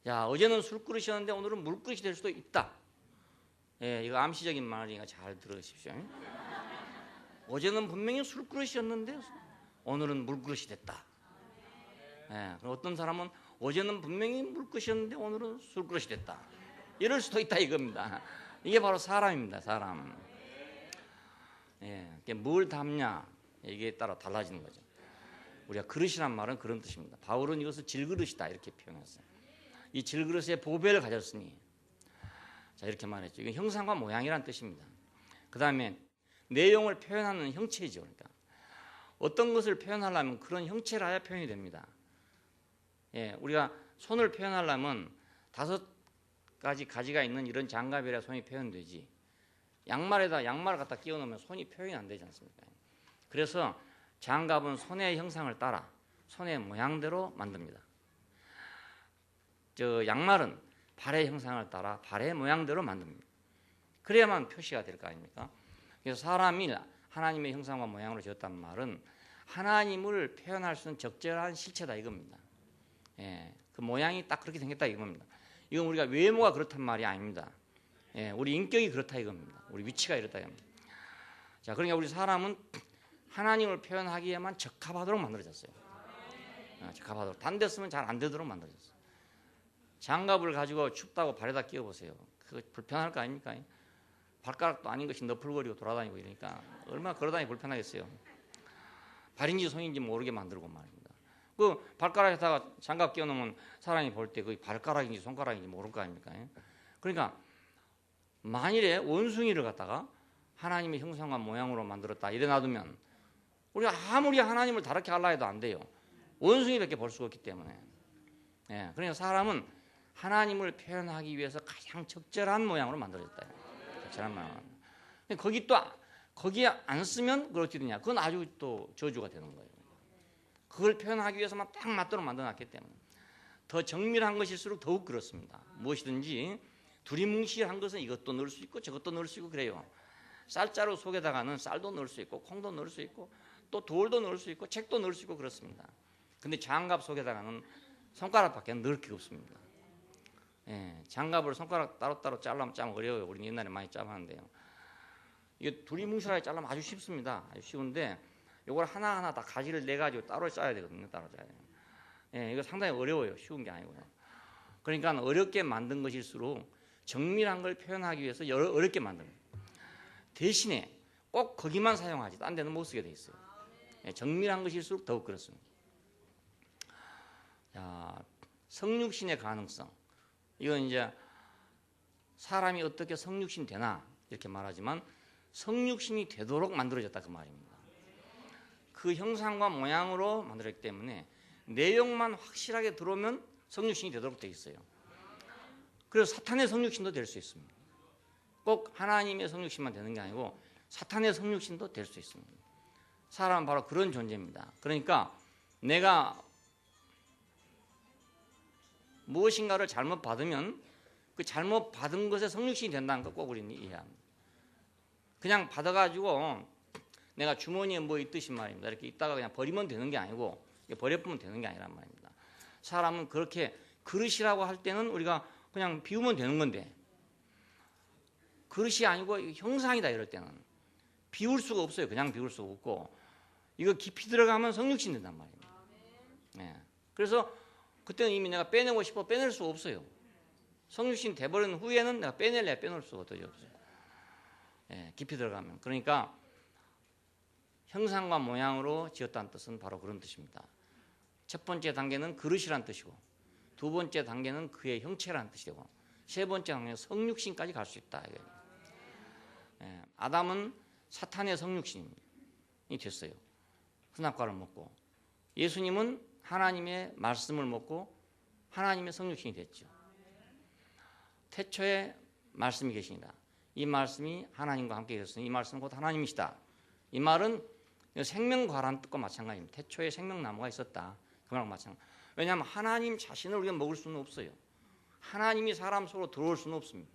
야, 어제는 술그릇이었는데 오늘은 물그릇이 될 수도 있다. 예, 이거 암시적인 말이니까 잘 들으십시오. 어제는 분명히 술그릇이었는데 오늘은 물그릇이 됐다. 예, 어떤 사람은 어제는 분명히 물그릇이었는데 오늘은 술그릇이 됐다. 이럴 수도 있다 이겁니다. 이게 바로 사람입니다. 사람. 예, 뭘 담냐 이게 따라 달라지는 거죠. 우리가 그릇이란 말은 그런 뜻입니다. 바울은 이것을 질그릇이다 이렇게 표현했어요. 이 질그릇에 보배를 가졌으니, 자 이렇게 말했죠. 이건 형상과 모양이란 뜻입니다. 그 다음에 내용을 표현하는 형체죠. 그러니까 어떤 것을 표현하려면 그런 형체를 해야 표현이 됩니다. 예, 우리가 손을 표현하려면 5가지 가지가 있는 이런 장갑이라 손이 표현되지. 양말에다 양말을 갖다 끼워 놓으면 손이 표현이 안 되지 않습니까? 그래서 장갑은 손의 형상을 따라 손의 모양대로 만듭니다. 저 양말은 발의 형상을 따라 발의 모양대로 만듭니다. 그래야만 표시가 될 거 아닙니까? 그래서 사람이 하나님의 형상과 모양으로 지었다는 말은 하나님을 표현할 수 있는 적절한 실체다 이겁니다. 예, 그 모양이 딱 그렇게 생겼다 이겁니다. 이건 우리가 외모가 그렇단 말이 아닙니다. 예, 우리 인격이 그렇다 이겁니다. 우리 위치가 이렇다 이겁니다. 자, 그러니까 우리 사람은 하나님을 표현하기에만 적합하도록 만들어졌어요. 적합하도록. 단 됐으면 잘 안 되도록 만들어졌어요. 장갑을 가지고 춥다고 발에다 끼워보세요. 그거 불편할 거 아닙니까? 발가락도 아닌 것이 너풀거리고 돌아다니고 이러니까 얼마나 걸어다니기 불편하겠어요. 발인지 손인지 모르게 만들고 말입니다. 그 발가락에다가 장갑 끼워놓으면 사람이 볼 때 그 발가락인지 손가락인지 모를 거 아닙니까? 그러니까 만일에 원숭이를 갖다가 하나님의 형상과 모양으로 만들었다 이래 놔두면 우리가 아무리 하나님을 다르게 하려 해도 안 돼요. 원숭이밖에 볼 수가 없기 때문에. 예, 그러니까 사람은 하나님을 표현하기 위해서 가장 적절한 모양으로 만들어졌다. 적절한 모양. 거기에 안 쓰면 그렇게 되냐? 그건 아주 또 저주가 되는 거예요. 그걸 표현하기 위해서만 딱 맞도록 만들어놨기 때문에 더 정밀한 것일수록 더욱 그렇습니다. 무엇이든지 두리뭉실한 것은 이것도 넣을 수 있고 저것도 넣을 수 있고 그래요. 쌀자루 속에다가는 쌀도 넣을 수 있고 콩도 넣을 수 있고 또 돌도 넣을 수 있고 책도 넣을 수 있고 그렇습니다. 근데 장갑 속에다가는 손가락밖에 넣을 게 없습니다. 예, 장갑을 손가락 따로따로 잘라면 참 어려워요. 우리 옛날에 많이 짜봤는데요. 이게 두리뭉실하게 잘라면 아주 쉽습니다. 아주 쉬운데 이걸 하나하나 다 가지를 내가지고 따로 짜야 되거든요. 따로 짜야 돼요. 예, 이거 상당히 어려워요. 쉬운 게 아니고요. 그러니까 어렵게 만든 것일수록 정밀한 걸 표현하기 위해서 어렵게 만듭니다. 대신에 꼭 거기만 사용하지 딴 데는 못 쓰게 돼 있어요. 예, 정밀한 것일수록 더욱 그렇습니다. 자, 성육신의 가능성. 이건 이제 사람이 어떻게 성육신 되나 이렇게 말하지만 성육신이 되도록 만들어졌다 그 말입니다. 그 형상과 모양으로 만들었기 때문에 내용만 확실하게 들어오면 성육신이 되도록 되어 있어요. 그래서 사탄의 성육신도 될 수 있습니다. 꼭 하나님의 성육신만 되는 게 아니고 사탄의 성육신도 될 수 있습니다. 사람은 바로 그런 존재입니다. 그러니까 내가 무엇인가를 잘못 받으면 그 잘못 받은 것에 성육신이 된다는 거 꼭 우리는 이해합니다. 그냥 받아가지고 내가 주머니에 뭐 있듯이 말입니다. 이렇게 있다가 그냥 버리면 되는 게 아니고 버려보면 되는 게 아니란 말입니다. 사람은 그렇게 그릇이라고 할 때는 우리가 그냥 비우면 되는 건데 그릇이 아니고 형상이다 이럴 때는 비울 수가 없어요. 그냥 비울 수가 없고 이거 깊이 들어가면 성육신 된단 말입니다. 네. 그래서 그때는 이미 내가 빼내고 싶어 빼낼 수가 없어요. 성육신 돼버린 후에는 내가 빼낼 수가 없어요. 네. 깊이 들어가면. 그러니까 형상과 모양으로 지었다는 뜻은 바로 그런 뜻입니다. 첫 번째 단계는 그릇이란 뜻이고 두 번째 단계는 그의 형체라는 뜻이고 세 번째 단계는 성육신까지 갈 수 있다. 예, 아담은 사탄의 성육신이 됐어요. 선악과를 먹고 예수님은 하나님의 말씀을 먹고 하나님의 성육신이 됐죠. 태초에 말씀이 계십니다. 이 말씀이 하나님과 함께 계셨으니 이 말씀은 곧 하나님이시다. 이 말은 생명과라는 뜻과 마찬가지입니다. 태초에 생명나무가 있었다. 그 말과 마찬가지. 왜냐하면 하나님 자신을 우리가 먹을 수는 없어요. 하나님이 사람 속으로 들어올 수는 없습니다.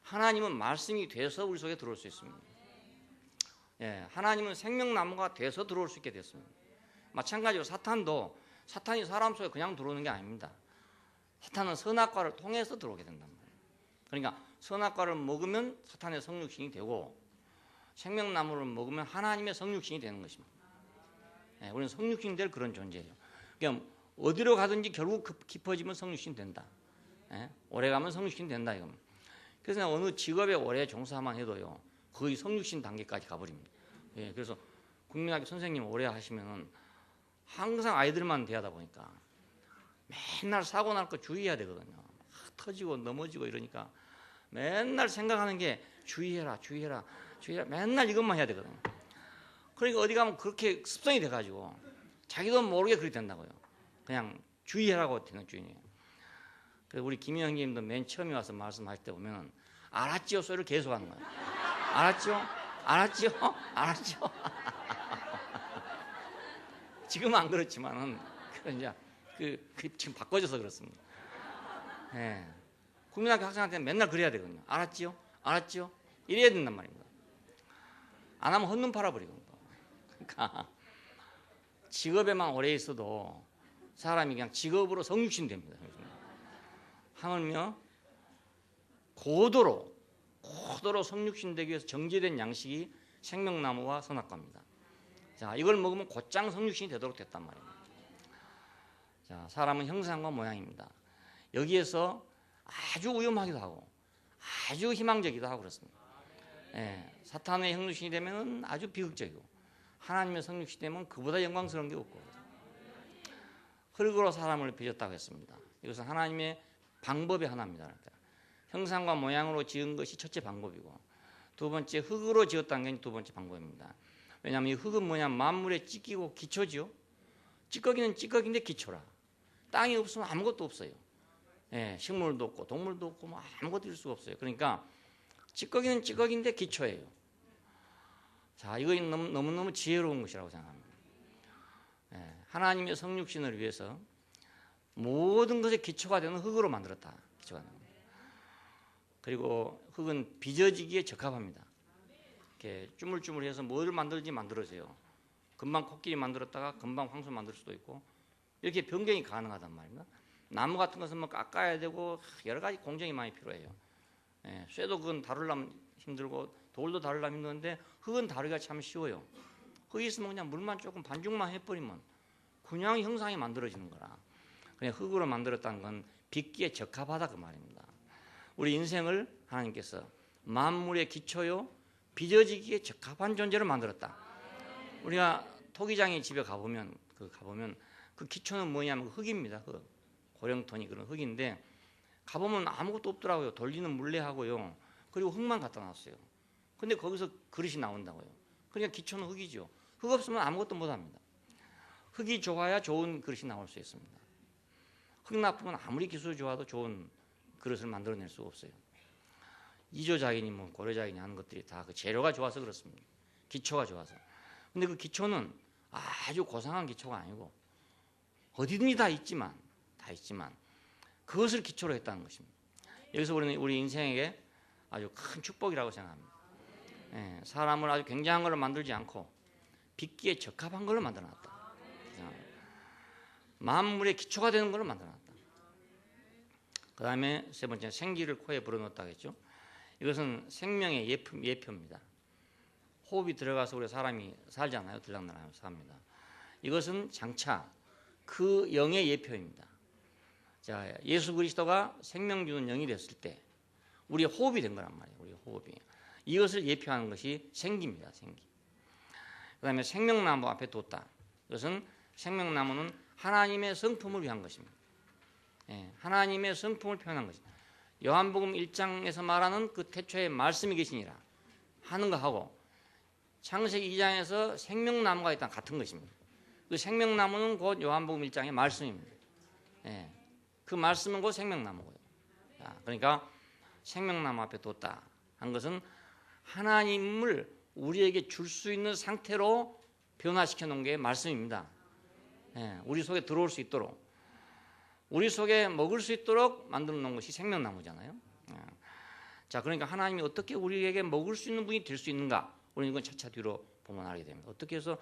하나님은 말씀이 돼서 우리 속에 들어올 수 있습니다. 예, 하나님은 생명나무가 돼서 들어올 수 있게 됐습니다. 마찬가지로 사탄이 사람 속에 그냥 들어오는 게 아닙니다. 사탄은 선악과를 통해서 들어오게 된단 말이에요. 그러니까 선악과를 먹으면 사탄의 성육신이 되고 생명나무를 먹으면 하나님의 성육신이 되는 것입니다. 예, 우리는 성육신 될 그런 존재예요. 그러니까 어디로 가든지 결국 깊어지면 성육신 된다. 예? 오래 가면 성육신 된다 이겁니다. 그래서 어느 직업에 오래 종사만 해도요 거의 성육신 단계까지 가버립니다. 예, 그래서 국민학교 선생님 오래 하시면은 항상 아이들만 대하다 보니까 맨날 사고 날 거 주의해야 되거든요. 터지고 넘어지고 이러니까 맨날 생각하는 게 주의해라 맨날 이것만 해야 되거든요. 그러니까 어디 가면 그렇게 습성이 돼가지고 자기도 모르게 그렇게 된다고요. 그냥 주의하라고 되는 주의예요. 그래서 우리 김 형님도 맨 처음에 와서 말씀하실 때 보면 알았지요 소리를 계속 하는 거예요. 알았지요? 지금은 안 그렇지만은 이제 지금 바꿔져서 그렇습니다. 예. 국민학교 학생한테는 맨날 그래야 되거든요. 알았지요? 이래야 된단 말입니다. 안 하면 헛눈 팔아버리거든요. 그러니까 직업에만 오래 있어도 사람이 그냥 직업으로 성육신 됩니다. 하물며 고도로 성육신 되기 위해서 정제된 양식이 생명나무와 선악과입니다. 자, 이걸 먹으면 곧장 성육신이 되도록 됐단 말입니다. 자, 사람은 형상과 모양입니다. 여기에서 아주 위험하기도 하고 아주 희망적이기도 하고 그렇습니다. 예, 사탄의 성육신이 되면 아주 비극적이고 하나님의 성육신이 되면 그보다 영광스러운 게 없고 흙으로 사람을 빚었다고 했습니다. 이것은 하나님의 방법의 하나입니다. 그러니까 형상과 모양으로 지은 것이 첫째 방법이고 두 번째 흙으로 지었다는 게 두 번째 방법입니다. 왜냐하면 이 흙은 뭐냐 만물에 찢기고 기초죠. 찌꺼기는 찌꺼기인데 기초라. 땅이 없으면 아무것도 없어요. 예, 식물도 없고 동물도 없고 뭐 아무것도 있을 수가 없어요. 그러니까 찌꺼기는 찌꺼기인데 기초예요. 자, 이거 너무너무 지혜로운 것이라고 생각합니다. 예, 하나님의 성육신을 위해서 모든 것의 기초가 되는 흙으로 만들었다. 기초가 되는. 그리고 흙은 빚어지기에 적합합니다. 이렇게 쭈물쭈물해서 뭐를 만들어져요. 금방 코끼리 만들었다가 금방 황소 만들 수도 있고 이렇게 변경이 가능하단 말입니다. 나무 같은 것은 뭐 깎아야 되고 여러 가지 공정이 많이 필요해요. 예, 쇠도 그건 다루려면 힘들고 돌도 다루려면 힘드는데 흙은 다루기가 참 쉬워요. 흙이 있으면 그냥 물만 조금 반죽만 해버리면 그냥 형상이 만들어지는 거라. 그냥 흙으로 만들었다는 건 빚기에 적합하다 그 말입니다. 우리 인생을 하나님께서 만물의 기초요 빚어지기에 적합한 존재로 만들었다. 우리가 토기장의 집에 가보면 그 기초는 뭐냐면 흙입니다. 흙. 고령토니 그런 흙인데 가보면 아무것도 없더라고요. 돌리는 물레하고요. 그리고 흙만 갖다 놨어요. 근데 거기서 그릇이 나온다고요. 그러니까 기초는 흙이죠. 흙 없으면 아무것도 못합니다. 흙이 좋아야 좋은 그릇이 나올 수 있습니다. 흙 나쁘면 아무리 기술이 좋아도 좋은 그릇을 만들어낼 수가 없어요. 이조작이니 뭐 고려작이니 하는 것들이 다 그 재료가 좋아서 그렇습니다. 기초가 좋아서. 근데 그 기초는 아주 고상한 기초가 아니고 어디든지 다 있지만 그것을 기초로 했다는 것입니다. 여기서 우리는 우리 인생에게 아주 큰 축복이라고 생각합니다. 예, 사람을 아주 굉장한 걸로 만들지 않고 빚기에 적합한 걸로 만들어놨다. 만물의 기초가 되는 걸로 만들어놨다. 그 다음에 세 번째, 생기를 코에 불어넣었다 했죠. 이것은 생명의 예표입니다. 호흡이 들어가서 우리 사람이 살잖아요. 들락날락 삽니다. 이것은 장차 그 영의 예표입니다. 자, 예수 그리스도가 생명 주는 영이 됐을 때 우리의 호흡이 된 거란 말이에요. 우리 호흡이. 이것을 예표하는 것이 생기입니다. 생기. 그 다음에 생명나무 앞에 뒀다. 이것은 생명나무는 하나님의 성품을 위한 것입니다. 예, 하나님의 성품을 표현한 것입니다. 요한복음 1장에서 말하는 그 태초에 말씀이 계시니라 하는 것하고 창세기 2장에서 생명나무가 있다 같은 것입니다. 그 생명나무는 곧 요한복음 1장의 말씀입니다. 예, 그 말씀은 곧 생명나무고요. 자, 그러니까 생명나무 앞에 뒀다 한 것은 하나님을 우리에게 줄 수 있는 상태로 변화시켜 놓은 게 말씀입니다. 예, 우리 속에 들어올 수 있도록, 우리 속에 먹을 수 있도록 만들어 놓은 것이 생명나무잖아요. 예. 자, 그러니까 하나님이 어떻게 우리에게 먹을 수 있는 분이 될 수 있는가? 우리는 이건 차차 뒤로 보면 알게 됩니다. 어떻게 해서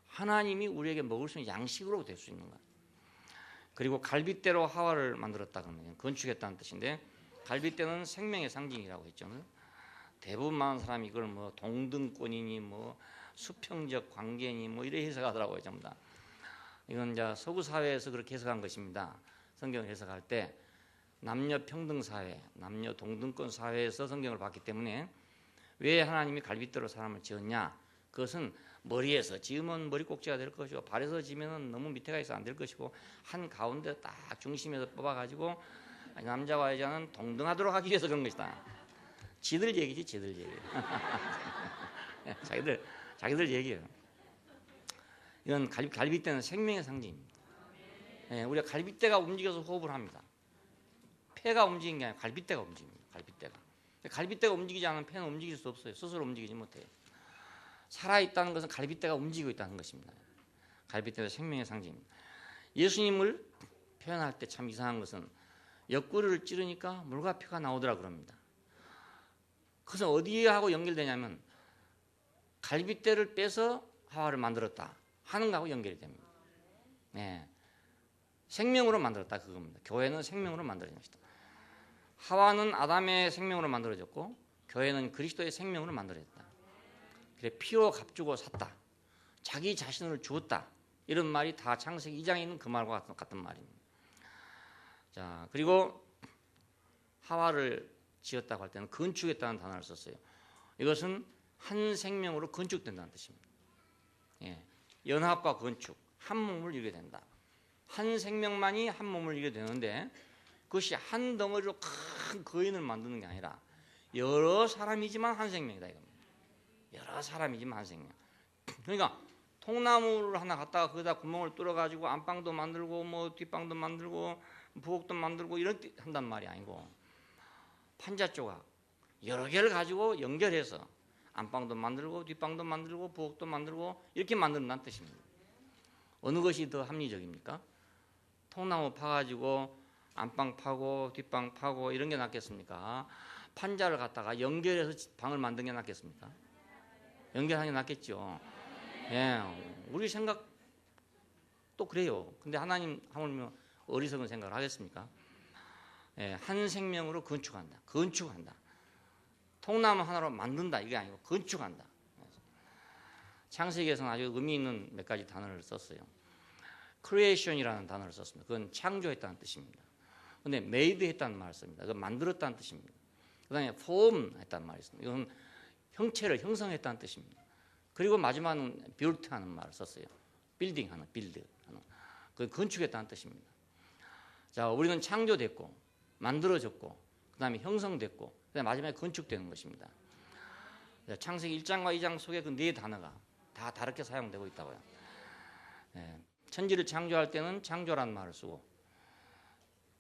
하나님이 우리에게 먹을 수 있는 양식으로 될 수 있는가? 그리고 갈빗대로 하와를 만들었다 그러면 건축했다는 뜻인데, 갈빗대는 생명의 상징이라고 했죠. 대부분 많은 사람이 이걸 뭐 동등권이니 뭐 수평적 관계니 뭐 이래 해석하더라고요. 전부 다. 이건 이제 서구 사회에서 그렇게 해석한 것입니다. 성경을 해석할 때 남녀 평등 사회, 남녀 동등권 사회에서 성경을 봤기 때문에 왜 하나님이 갈빗대로 사람을 지었냐? 그것은 머리에서 지으면 머리 꼭지가 될 것이고 발에서 지면은 너무 밑에가 있어 안 될 것이고 한 가운데 딱 중심에서 뽑아가지고 남자와 여자는 동등하도록 하기 위해서 그런 것이다. 지들 얘기지, 지들 얘기. 자기들 얘기예요. 이건 갈빗대는 생명의 상징입니다. 예, 우리가 갈빗대가 움직여서 호흡을 합니다. 폐가 움직이는 게 아니라 갈빗대가 움직입니다. 갈빗대가 움직이지 않으면 폐는 움직일 수 없어요. 스스로 움직이지 못해요. 살아있다는 것은 갈빗대가 움직이고 있다는 것입니다. 갈빗대가 생명의 상징입니다. 예수님을 표현할 때 참 이상한 것은 옆구리를 찌르니까 물과 피가 나오더라 그럽니다. 그것은 어디하고 연결되냐면 갈빗대를 빼서 하와를 만들었다 하는 것하고 연결이 됩니다. 네. 생명으로 만들었다 그겁니다. 교회는 생명으로 만들어진 것이다. 하와는 아담의 생명으로 만들어졌고 교회는 그리스도의 생명으로 만들어졌다. 그래 피로 값주고 샀다. 자기 자신을 주었다. 이런 말이 다 창세기 2장에 있는 그 말과 같은 말입니다. 자, 그리고 하와를 지었다고 할 때는 건축했다는 단어를 썼어요. 이것은 한 생명으로 건축된다는 뜻입니다. 예, 연합과 건축, 한 몸을 이루게 된다. 한 생명만이 한 몸을 이루게 되는데 그것이 한 덩어리로 큰 거인을 만드는 게 아니라 여러 사람이지만 한 생명이다 이겁니다. 여러 사람이지만 한 생명. 그러니까 통나무를 하나 갖다가 거기다 구멍을 뚫어가지고 안방도 만들고 뭐 뒷방도 만들고 부엌도 만들고 이런 한단 말이 아니고 판자 조각 여러 개를 가지고 연결해서 안방도 만들고 뒷방도 만들고 부엌도 만들고 이렇게 만든다는 뜻입니다. 어느 것이 더 합리적입니까? 통나무 파가지고 안방 파고 뒷방 파고 이런 게 낫겠습니까? 판자를 갖다가 연결해서 방을 만든 게 낫겠습니까? 연결하는 게 낫겠죠. 예, 우리 생각도 그래요. 근데 하나님 하물며 어리석은 생각을 하겠습니까? 예, 한 생명으로 건축한다. 통나무 하나로 만든다 이게 아니고 건축한다. 창세기에서는 아주 의미 있는 몇 가지 단어를 썼어요. creation이라는 단어를 썼습니다. 그건 창조했다는 뜻입니다. 근데 made 했다는 말을 씁니다. 그건 만들었다는 뜻입니다. 그 다음에 form 했다는 말이 있습니다. 이건 형체를 형성했다는 뜻입니다. 그리고 마지막은 built 하는 말을 썼어요. building 하는, build 하는. 그건 건축했다는 뜻입니다. 자, 우리는 창조됐고 만들어졌고 그 다음에 형성됐고 그 다음에 마지막에 건축되는 것입니다. 창세기 1장과 2장 속에 그 네 단어가 다 다르게 사용되고 있다고요. 네. 천지를 창조할 때는 창조라는 말을 쓰고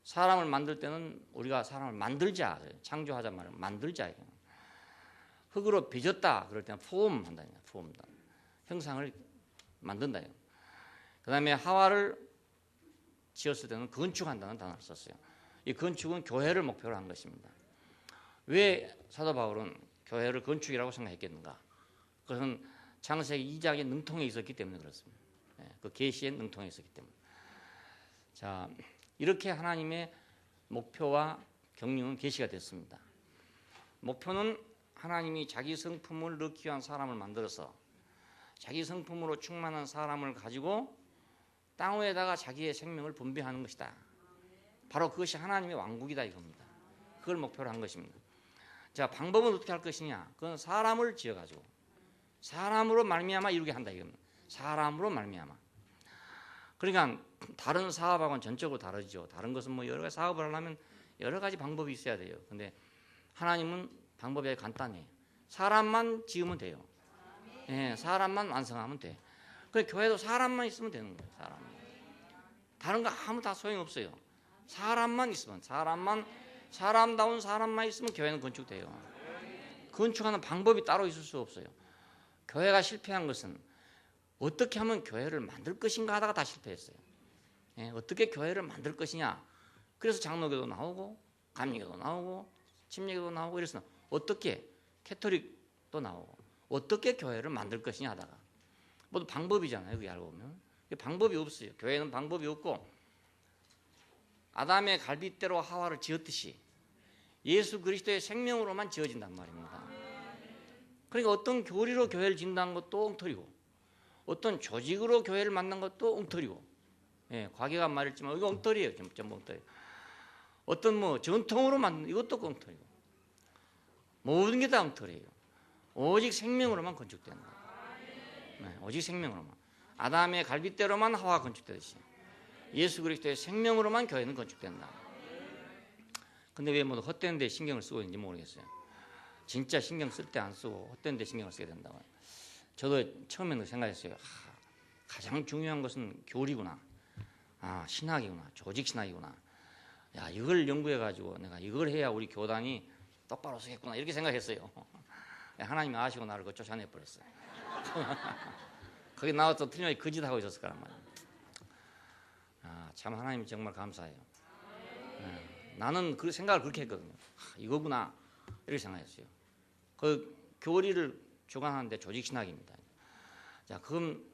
사람을 만들 때는 우리가 사람을 만들자, 창조하자 말을 만들자. 흙으로 빚었다 그럴 때는 form 한다. 형상을 만든다. 그 다음에 하와를 지었을 때는 건축한다는 단어를 썼어요. 이 건축은 교회를 목표로 한 것입니다. 왜 사도 바울은 교회를 건축이라고 생각했겠는가? 그것은 창세기 2장에 능통해 있었기 때문에 그렇습니다. 그 계시에 능통해 있었기 때문에. 자, 이렇게 하나님의 목표와 경륜은 계시가 됐습니다. 목표는 하나님이 자기 성품을 넣기 위한 사람을 만들어서 자기 성품으로 충만한 사람을 가지고 땅 위에다가 자기의 생명을 분배하는 것이다. 바로 그것이 하나님의 왕국이다 이겁니다. 그걸 목표로 한 것입니다. 자, 방법은 어떻게 할 것이냐? 그건 사람을 지어가지고 사람으로 말미암아 이루게 한다 이겁니다. 사람으로 말미암아. 그러니까 다른 사업하고는 전적으로 다르죠. 다른 것은 뭐 여러 가지 사업을 하려면 여러 가지 방법이 있어야 돼요. 근데 하나님은 방법이 아주 간단해요. 사람만 지으면 돼요. 예, 사람만 완성하면 돼. 그래 교회도 사람만 있으면 되는 거예요. 사람만. 다른 거 아무 다 소용없어요. 사람만 있으면 사람다운 사람만 있으면 교회는 건축돼요. 건축하는 방법이 따로 있을 수 없어요. 교회가 실패한 것은 어떻게 하면 교회를 만들 것인가 하다가 다 실패했어요. 예, 어떻게 교회를 만들 것이냐. 그래서 장로교도 나오고 감리교도 나오고 침례교도 나오고 이래서 어떻게 캐토릭도 나오고 어떻게 교회를 만들 것이냐 하다가 모두 방법이잖아요. 그게 알고 보면 방법이 없어요. 교회는 방법이 없고 아담의 갈빗대로 하와를 지었듯이 예수 그리스도의 생명으로만 지어진단 말입니다. 그러니까 어떤 교리로 교회를 짓는다는 것도 엉터리고 어떤 조직으로 교회를 만든 것도 엉터리고, 예, 과거가 말했지만 이거 엉터리예요. 전부 엉터리. 어떤 뭐 전통으로 만든 이것도 엉터리고 모든 게 다 엉터리예요. 오직 생명으로만 건축된다. 네, 오직 생명으로만. 아담의 갈빗대로만 하와 건축되듯이 예수 그리스도의 생명으로만 교회는 건축된다. 근데 왜 모두 헛된 데 신경을 쓰고 있는지 모르겠어요. 진짜 신경 쓸 때 안 쓰고 헛된 데 신경을 쓰게 된다고. 저도 처음에는 생각했어요. 가장 중요한 것은 교리구나. 신학이구나. 조직 신학이구나. 야, 이걸 연구해가지고 내가 이걸 해야 우리 교단이 똑바로 서겠구나. 이렇게 생각했어요. 하나님이 아시고 나를 쫓아내버렸어요. 거기 나와서 틀림없이 거짓하고 있었을 거란 말이에요. 참 하나님 정말 감사해요. 나는 그 생각을 그렇게 했거든요. 이거구나 이렇게 생각했어요. 그 교리를 주관하는데 조직 신학입니다. 자, 그건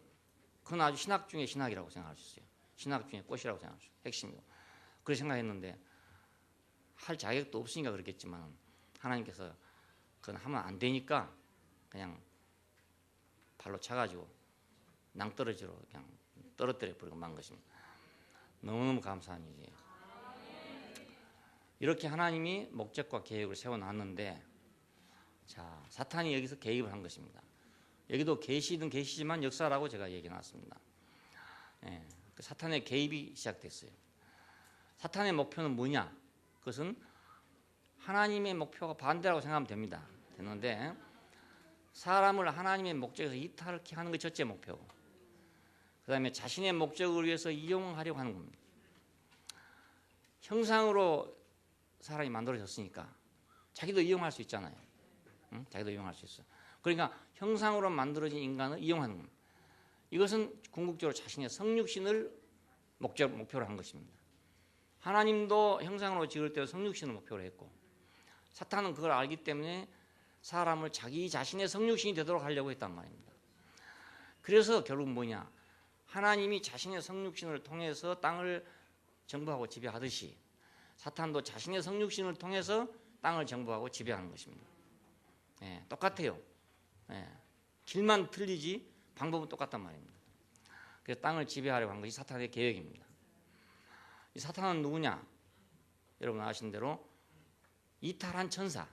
아주 신학 중에 신학이라고 생각할 수 있어요. 신학 중에 꽃이라고 생각할 수 있어요. 핵심이고. 그렇게 생각했는데 할 자격도 없으니까 그렇겠지만 하나님께서 그건 하면 안 되니까 그냥 발로 차가지고 낭떠러지로 그냥 떨어뜨려 버리고 만 것입니다. 너무너무 감사한 일이에요. 이렇게 하나님이 목적과 계획을 세워놨는데 자, 사탄이 여기서 개입을 한 것입니다. 여기도 계시든 계시지만 역사라고 제가 얘기해놨습니다. 예, 그 사탄의 개입이 시작됐어요. 사탄의 목표는 뭐냐? 그것은 하나님의 목표가 반대라고 생각하면 됩니다. 되는데 사람을 하나님의 목적에서 이탈케 하는 것이 첫째 목표고 그 다음에 자신의 목적을 위해서 이용하려고 하는 겁니다. 형상으로 사람이 만들어졌으니까 자기도 이용할 수 있잖아요. 응? 자기도 이용할 수 있어. 그러니까 형상으로 만들어진 인간을 이용하는 겁니다. 이것은 궁극적으로 자신의 성육신을 목표로 한 것입니다. 하나님도 형상으로 지을 때 성육신을 목표로 했고 사탄은 그걸 알기 때문에 사람을 자기 자신의 성육신이 되도록 하려고 했단 말입니다. 그래서 결국 뭐냐? 하나님이 자신의 성육신을 통해서 땅을 정부하고 지배하듯이 사탄도 자신의 성육신을 통해서 땅을 정부하고 지배하는 것입니다. 예, 똑같아요. 예, 길만 틀리지 방법은 똑같단 말입니다. 그래서 땅을 지배하려고 한 것이 사탄의 계획입니다. 이 사탄은 누구냐? 여러분 아시는 대로 이탈한 천사,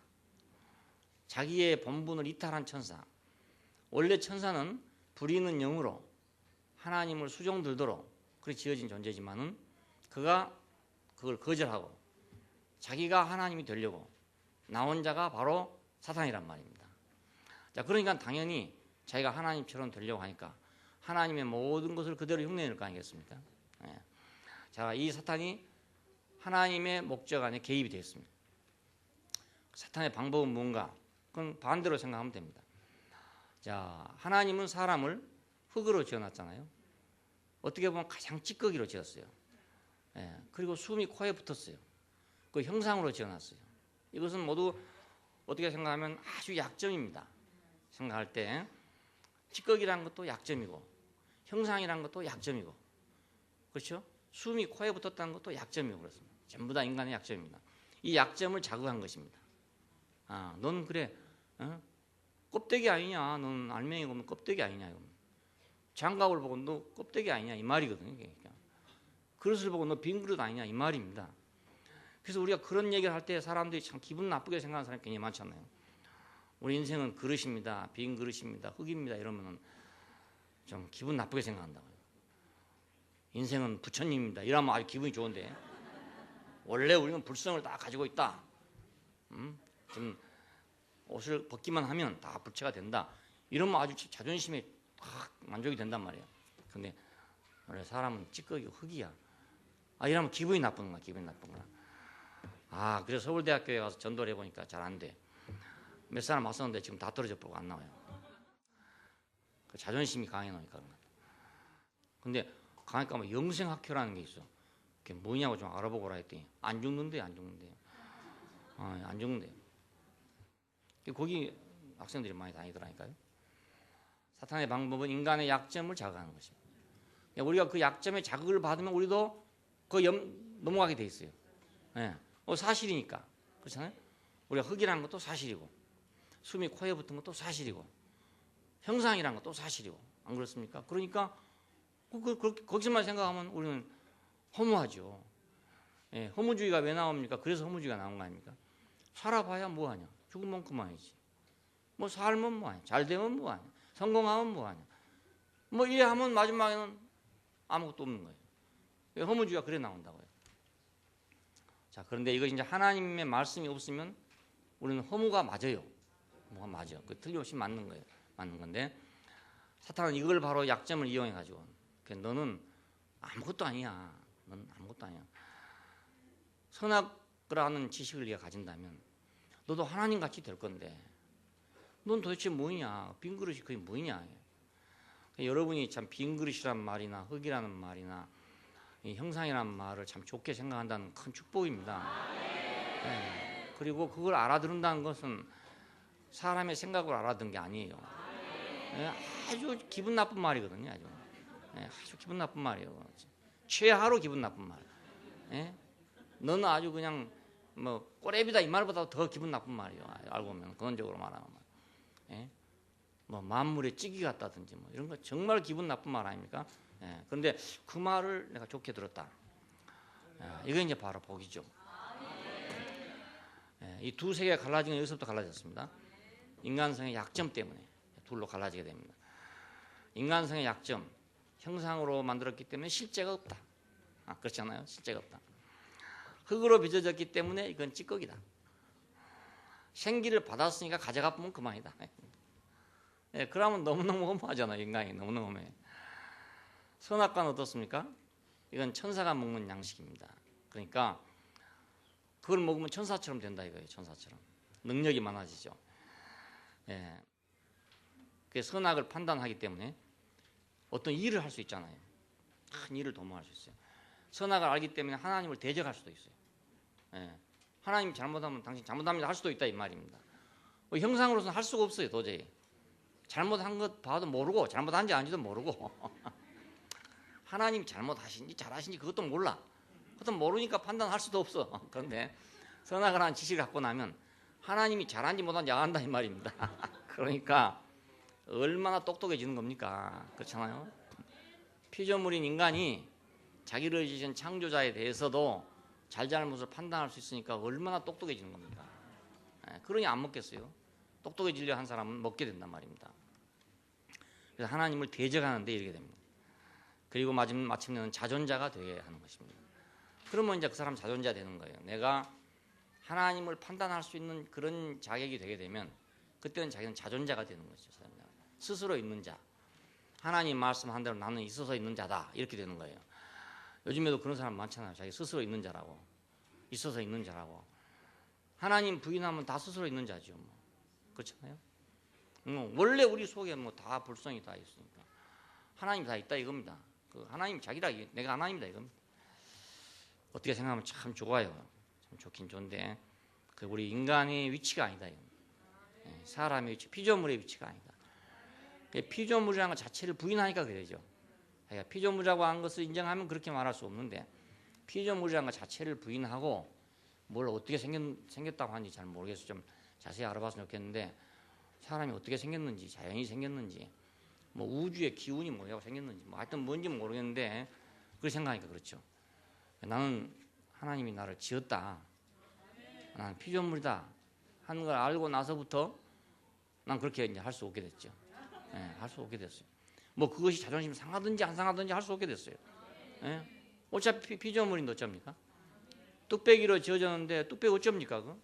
자기의 본분을 이탈한 천사. 원래 천사는 불이 있는 영으로 하나님을 수종들도록 그렇게 지어진 존재지만은 그가 그걸 거절하고 자기가 하나님이 되려고 나온 자가 바로 사탄이란 말입니다. 자, 그러니까 당연히 자기가 하나님처럼 되려고 하니까 하나님의 모든 것을 그대로 흉내낼 거 아니겠습니까? 예. 자, 이 사탄이 하나님의 목적 안에 개입이 되었습니다. 사탄의 방법은 뭔가? 그건 반대로 생각하면 됩니다. 자, 하나님은 사람을 흙으로 지어놨잖아요. 어떻게 보면 가장 찌꺼기로 지었어요. 예, 그리고 숨이 코에 붙었어요. 그 형상으로 지어놨어요. 이것은 모두 어떻게 생각하면 아주 약점입니다. 생각할 때 찌꺼기라는 것도 약점이고 형상이라는 것도 약점이고 그렇죠? 숨이 코에 붙었다는 것도 약점이고 그렇습니다. 전부 다 인간의 약점입니다. 이 약점을 자극한 것입니다. 넌 그래 껍데기 아니냐? 넌 알맹이 보면 껍데기 아니냐? 장갑을 보고 너 껍데기 아니냐? 이 말이거든요. 그러니까. 그릇을 보고 너 빈 그릇 아니냐? 이 말입니다. 그래서 우리가 그런 얘기를 할 때 사람들이 참 기분 나쁘게 생각하는 사람이 굉장히 많잖아요. 우리 인생은 그릇입니다. 빈 그릇입니다. 흙입니다. 이러면은 좀 기분 나쁘게 생각한다고요. 인생은 부처님입니다. 이러면 아주 기분이 좋은데 원래 우리는 불성을 다 가지고 있다. 지금 옷을 벗기만 하면 다 부처가 된다. 이러면 아주 자존심에 딱 만족이 된단 말이에요. 근데 원래 사람은 찌꺼기고 흙이야. 이러면 기분이 나쁜 거야. 기분이 나쁜 거야. 그래서 서울대학교에 가서 전도를 해보니까 잘 안 돼. 몇 사람 왔었는데 지금 다 떨어져 보고 안 나와요. 그 자존심이 강해 놓으니까 그런 거야. 근데 강하니까 뭐 영생학교라는 게 있어. 그게 뭐냐고 좀 알아보고라 했더니 안 죽는데요. 안 죽는데요. 안 죽는데요. 거기 학생들이 많이 다니더라니까요. 사탄의 방법은 인간의 약점을 자극하는 것입니다. 우리가 그 약점에 자극을 받으면 우리도 넘어가게 돼 있어요. 사실이니까. 그렇잖아요. 우리가 흙이라는 것도 사실이고 숨이 코에 붙은 것도 사실이고 형상이라는 것도 사실이고 안 그렇습니까? 그러니까 거기서만 생각하면 우리는 허무하죠. 허무주의가 왜 나옵니까? 그래서 허무주의가 나온 거 아닙니까? 살아봐야 뭐하냐? 죽으면 그만이지. 뭐 살면 뭐하냐? 잘 되면 뭐하냐? 성공하면 뭐하냐? 뭐 이래 하면 마지막에는 아무것도 없는 거예요. 허무주의가 그래 나온다고요. 자, 그런데 이것이 이제 하나님의 말씀이 없으면 우리는 허무가 맞아요. 뭐가 맞아. 그 틀림없이 맞는 거예요. 맞는 건데 사탄은 이걸 바로 약점을 이용해 가지고 너는 아무것도 아니야. 넌 아무것도 아니야. 선악을 아는 지식을 네가 가진다면 너도 하나님 같이 될 건데 넌 도대체 뭐냐? 빈 그릇이 그게 뭐냐? 여러분이 참 빈 그릇이란 말이나 흙이라는 말이나 이 형상이라는 말을 참 좋게 생각한다는 큰 축복입니다. 그리고 그걸 알아듣는다는 것은 사람의 생각을 알아듣는 게 아니에요. 아주 기분 나쁜 말이거든요. 아주 기분 나쁜 말이에요. 최하로 기분 나쁜 말. 너는 아주 그냥 뭐 꼬레비다 이 말보다 더 기분 나쁜 말이에요. 알고 보면 근원적으로 말하면 뭐 만물의 찌기 같다든지 뭐 이런 거 정말 기분 나쁜 말 아닙니까? 그런데 그 말을 내가 좋게 들었다. 이게 이제 바로 복이죠. 이 두 세계가 갈라진 건 여기서부터 갈라졌습니다. 인간성의 약점 때문에 둘로 갈라지게 됩니다. 인간성의 약점, 형상으로 만들었기 때문에 실제가 없다. 그렇잖아요. 실제가 없다. 흙으로 빚어졌기 때문에 이건 찌꺼기다. 생기를 받았으니까 가져가 보면 그만이다. 그러면 너무너무 허무하잖아요. 인간이 너무너무 허무해. 선악과는 어떻습니까? 이건 천사가 먹는 양식입니다. 그러니까 그걸 먹으면 천사처럼 된다 이거예요. 천사처럼. 능력이 많아지죠. 그 선악을 판단하기 때문에 어떤 일을 할 수 있잖아요. 큰 일을 도모할 수 있어요. 선악을 알기 때문에 하나님을 대적할 수도 있어요. 하나님 잘못하면 당신 잘못합니다 할 수도 있다 이 말입니다. 형상으로서는 할 수가 없어요. 도저히. 잘못한 것 봐도 모르고 잘못한지 아닌지도 모르고 하나님 잘못하신지 잘하신지 그것도 몰라. 그것도 모르니까 판단할 수도 없어. 그런데 선악을 하는 지식을 갖고 나면 하나님이 잘한지 못한지 안다 이 말입니다. 그러니까 얼마나 똑똑해지는 겁니까? 그렇잖아요. 피조물인 인간이 자기를 지으신 창조자에 대해서도 잘잘못을 판단할 수 있으니까 얼마나 똑똑해지는 겁니까? 그러니 안 먹겠어요. 똑똑해지려 한 사람은 먹게 된단 말입니다. 그래서 하나님을 대적하는데 이르게 됩니다. 그리고 마침내는 자존자가 되게 하는 것입니다. 그러면 이제 그 사람 자존자 되는 거예요. 내가 하나님을 판단할 수 있는 그런 자격이 되게 되면 그때는 자기는 자존자가 되는 거죠. 스스로 있는 자. 하나님 말씀한 대로 나는 있어서 있는 자다. 이렇게 되는 거예요. 요즘에도 그런 사람 많잖아요. 자기 스스로 있는 자라고. 있어서 있는 자라고. 하나님 부인하면 다 스스로 있는 자죠. 뭐. 그렇잖아요. 원래 우리 속에 뭐 다 불성이 다 있으니까. 하나님 다 있다 이겁니다. 그 하나님 자기라 내가 하나님이다 이겁니다. 어떻게 생각하면 참 좋아요. 좀 좋긴 좋은데 그 우리 인간의 위치가 아니다. 사람의 위치, 피조물의 위치가 아니다. 피조물이라는 것 자체를 부인하니까 그러죠. 그러니까 피조물이라고 하는 것을 인정하면 그렇게 말할 수 없는데 피조물이라는 것 자체를 부인하고 뭘 어떻게 생겼다고 하는지 잘 모르겠어요. 좀 자세히 알아봤으면 좋겠는데 사람이 어떻게 생겼는지, 자연이 생겼는지, 뭐 우주의 기운이 뭐라고 생겼는지, 뭐 하여튼 뭔지 모르겠는데 그렇게 생각하니까 그렇죠. 나는 하나님이 나를 지었다, 나는 피조물이다 하는 걸 알고 나서부터 난 그렇게 이제 할 수 없게 됐죠. 예, 할 수 없게 됐어요. 뭐 그것이 자존심 상하든지 안 상하든지 할 수 없게 됐어요. 예? 어차피 피조물인데 어쩝니까? 뚝배기로 지어졌는데 뚝배기 어쩝니까?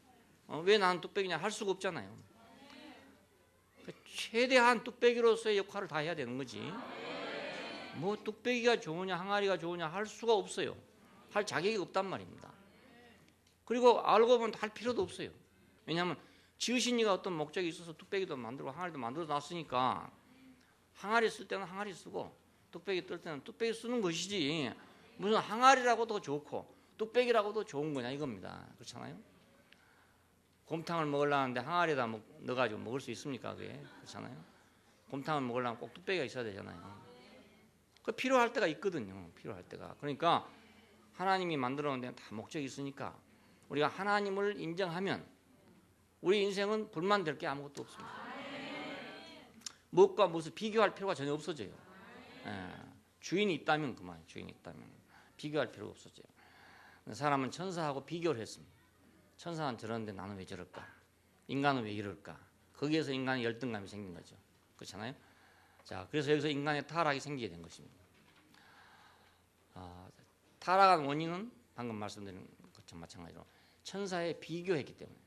왜 나는 뚝배기냐 할 수가 없잖아요. 최대한 뚝배기로서의 역할을 다 해야 되는 거지. 뭐 뚝배기가 좋으냐 항아리가 좋으냐 할 수가 없어요. 할 자격이 없단 말입니다. 그리고 알고 보면 할 필요도 없어요. 왜냐하면 지으신 이가 어떤 목적이 있어서 뚝배기도 만들고 항아리도 만들어 놨으니까 항아리 쓸 때는 항아리 쓰고 뚝배기 뜰 때는 뚝배기 쓰는 것이지 무슨 항아리라고도 좋고 뚝배기라고도 좋은 거냐 이겁니다. 그렇잖아요. 곰탕을 먹으려는데 항아리에다 넣어가지고 먹을 수 있습니까? 그게 그렇잖아요. 곰탕을 먹으려면 꼭 뚝배기가 있어야 되잖아요. 그 필요할 때가 있거든요. 필요할 때가. 그러니까 하나님이 만들어 놓은 데는 다 목적이 있으니까 우리가 하나님을 인정하면 우리 인생은 불만될 게 아무것도 없습니다. 무엇과 무엇을 비교할 필요가 전혀 없어져요. 주인이 있다면 그만이에요. 주인이 있다면 비교할 필요가 없어져요. 사람은 천사하고 비교를 했습니다. 천사는 저러는데 나는 왜 저럴까? 인간은 왜 이럴까? 거기에서 인간의 열등감이 생긴 거죠. 그렇잖아요. 자, 그래서 여기서 인간의 타락이 생기게 된 것입니다. 타락한 원인은 방금 말씀드린 것처럼 마찬가지로 천사에 비교했기 때문에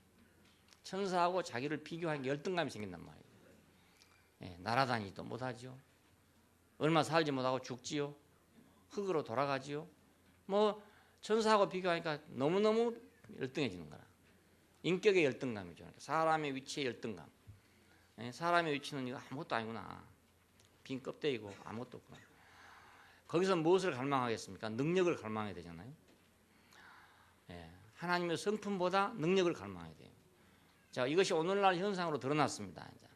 천사하고 자기를 비교하니까 열등감이 생긴단 말이에요. 예, 날아다니지도 못하지요. 얼마 살지 못하고 죽지요. 흙으로 돌아가지요. 뭐 천사하고 비교하니까 너무너무 열등해지는 거라. 인격의 열등감이죠. 사람의 위치의 열등감. 예, 사람의 위치는 이거 아무것도 아니구나. 빈 껍데기고 아무것도 없구나. 거기서 무엇을 갈망하겠습니까? 능력을 갈망해야 되잖아요. 예, 하나님의 성품보다 능력을 갈망해야 돼요. 자, 이것이 오늘날 현상으로 드러났습니다. 자,